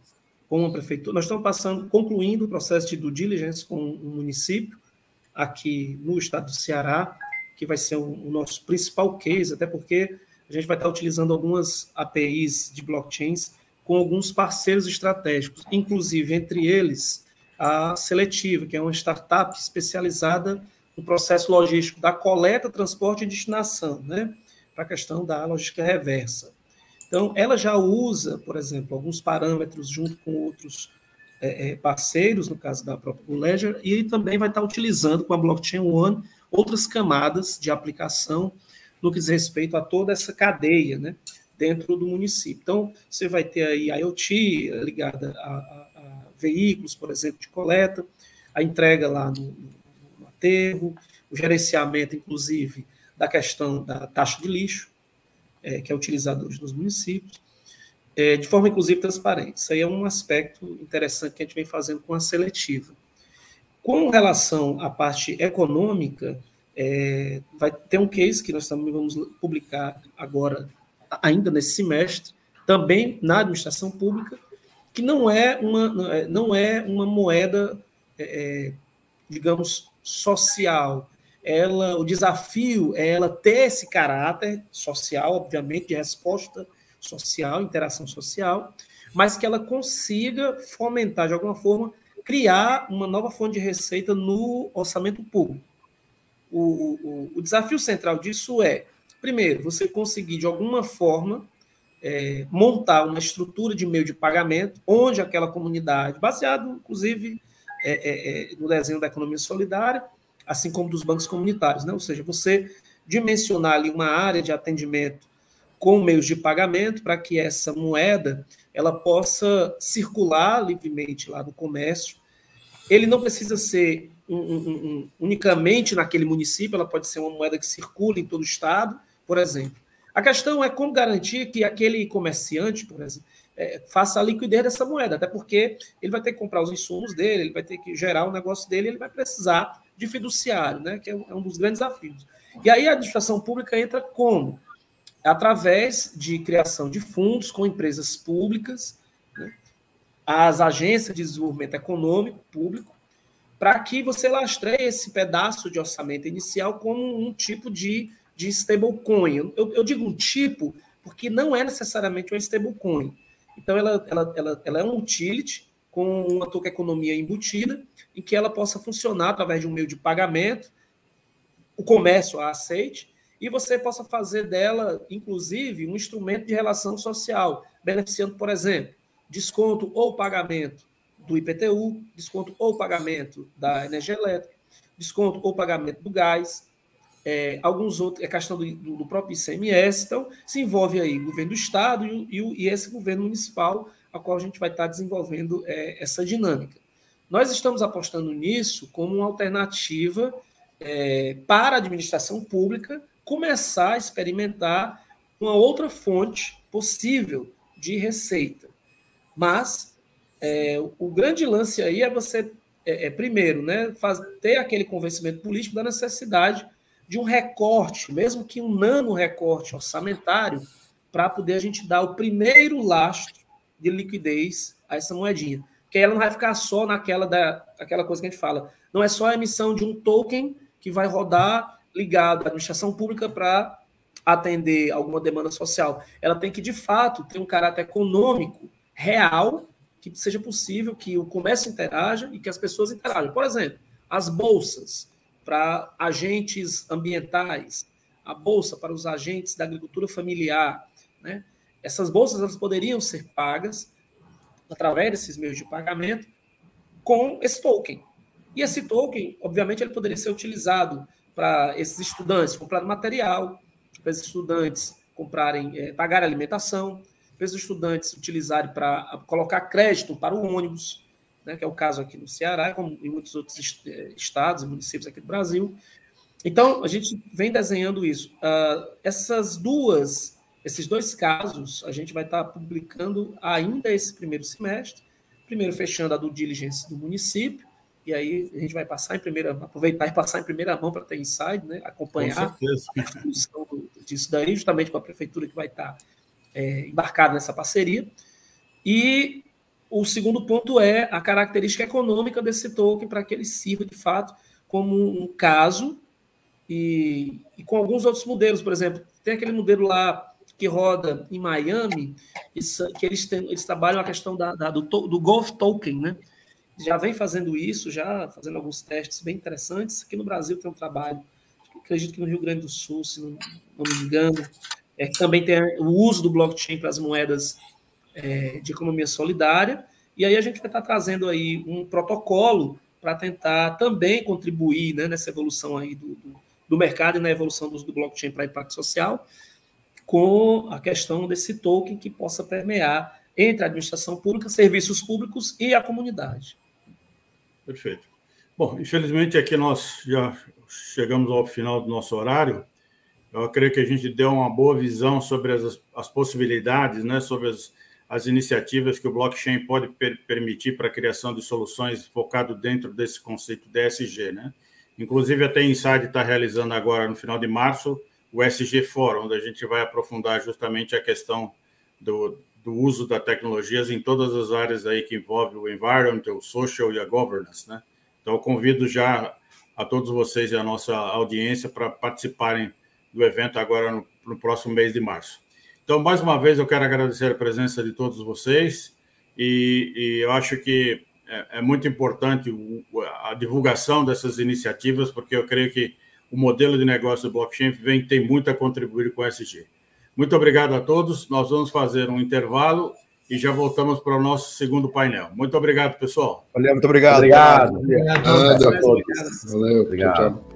com a prefeitura, nós estamos concluindo o processo de due diligence com o município, aqui no estado do Ceará, que vai ser o nosso principal case, até porque a gente vai estar utilizando algumas APIs de blockchains com alguns parceiros estratégicos, inclusive entre eles a Seletiva, que é uma startup especializada no processo logístico da coleta, transporte e destinação, né, para a questão da logística reversa. Então, ela já usa, por exemplo, alguns parâmetros junto com outros parceiros, no caso da própria Ledger, e também vai estar utilizando com a Blockchain One outras camadas de aplicação no que diz respeito a toda essa cadeia, né, dentro do município. Então, você vai ter aí a IoT ligada a veículos, por exemplo, de coleta, a entrega lá no aterro, o gerenciamento, inclusive, da questão da taxa de lixo, que é utilizado hoje nos municípios, de forma, inclusive, transparente. Isso aí é um aspecto interessante que a gente vem fazendo com a seletiva. Com relação à parte econômica, vai ter um case que nós também vamos publicar agora, ainda nesse semestre, também na administração pública, que não é uma moeda, digamos, social. O desafio é ela ter esse caráter social, obviamente, de resposta social, interação social, mas que ela consiga fomentar, de alguma forma, criar uma nova fonte de receita no orçamento público. O desafio central disso é, primeiro, você conseguir, de alguma forma, montar uma estrutura de meio de pagamento onde aquela comunidade, baseado, inclusive, no desenho da economia solidária, assim como dos bancos comunitários, né? Ou seja, você dimensionar ali uma área de atendimento com meios de pagamento para que essa moeda ela possa circular livremente lá no comércio. Ele não precisa ser unicamente naquele município, ela pode ser uma moeda que circula em todo o estado, por exemplo. A questão é como garantir que aquele comerciante, por exemplo, faça a liquidez dessa moeda, até porque ele vai ter que comprar os insumos dele, ele vai ter que gerar o negócio dele, ele vai precisar de fiduciário, né, que é um dos grandes desafios. E aí a administração pública entra como? Através de criação de fundos com empresas públicas, né, as agências de desenvolvimento econômico público, para que você lastreie esse pedaço de orçamento inicial como um tipo de stablecoin. Eu digo um tipo porque não é necessariamente uma stablecoin. Então, ela é um utility com uma tokenomia embutida, em que ela possa funcionar através de um meio de pagamento, o comércio a aceite, e você possa fazer dela, inclusive, um instrumento de relação social, beneficiando, por exemplo, desconto ou pagamento do IPTU, desconto ou pagamento da energia elétrica, desconto ou pagamento do gás, alguns outros, é questão do próprio ICMS, então se envolve aí o governo do Estado e esse governo municipal, a qual a gente vai estar desenvolvendo essa dinâmica. Nós estamos apostando nisso como uma alternativa para a administração pública começar a experimentar uma outra fonte possível de receita. Mas o grande lance aí é você, primeiro, né, ter aquele convencimento político da necessidade de um recorte, mesmo que um nano recorte orçamentário, para poder a gente dar o primeiro lastro de liquidez a essa moedinha. Porque ela não vai ficar só aquela coisa que a gente fala. Não é só a emissão de um token que vai rodar ligado à administração pública para atender alguma demanda social. Ela tem que, de fato, ter um caráter econômico real, que seja possível que o comércio interaja e que as pessoas interajam. Por exemplo, as bolsas para agentes ambientais, a bolsa para os agentes da agricultura familiar, né? Essas bolsas elas poderiam ser pagas através desses meios de pagamento com esse token. E esse token, obviamente, ele poderia ser utilizado para esses estudantes comprarem material, para esses estudantes pagarem alimentação, para esses estudantes utilizarem para colocar crédito para o ônibus, né, que é o caso aqui no Ceará, como em muitos outros estados e municípios aqui do Brasil. Então, a gente vem desenhando isso. Esses dois casos, a gente vai estar publicando ainda esse primeiro semestre, primeiro fechando a due diligence do município, e aí a gente vai aproveitar e passar em primeira mão para ter insight, né, acompanhar a discussão disso daí, justamente com a prefeitura que vai estar embarcada nessa parceria. E o segundo ponto é a característica econômica desse token para que ele sirva, de fato, como um caso e com alguns outros modelos. Por exemplo, tem aquele modelo lá que roda em Miami, que eles trabalham a questão do Golf Token, né? Já vem fazendo isso, já fazendo alguns testes bem interessantes. Aqui no Brasil tem um trabalho, acredito que no Rio Grande do Sul, se não me engano, também tem o uso do blockchain para as moedas de economia solidária, e aí a gente vai estar trazendo aí um protocolo para tentar também contribuir, né, nessa evolução aí do mercado e na evolução do blockchain para impacto social, com a questão desse token que possa permear entre a administração pública, serviços públicos e a comunidade. Perfeito. Bom, infelizmente aqui nós já chegamos ao final do nosso horário. Eu creio que a gente deu uma boa visão sobre as possibilidades, né, sobre as iniciativas que o blockchain pode permitir para a criação de soluções focado dentro desse conceito de ESG, né? Inclusive, até a Inside está realizando agora, no final de março, o ESG Forum, onde a gente vai aprofundar justamente a questão do uso das tecnologias em todas as áreas aí que envolve o environment, o social e a governance, né? Então, eu convido já a todos vocês e a nossa audiência para participarem do evento agora no próximo mês de março. Então, mais uma vez, eu quero agradecer a presença de todos vocês e eu acho que é muito importante a divulgação dessas iniciativas, porque eu creio que o modelo de negócio do blockchain tem muito a contribuir com o ESG. Muito obrigado a todos. Nós vamos fazer um intervalo e já voltamos para o nosso segundo painel. Muito obrigado, pessoal. Valeu, muito obrigado. Obrigado. Valeu. Obrigado a todos. Valeu. Obrigado. Tchau, tchau.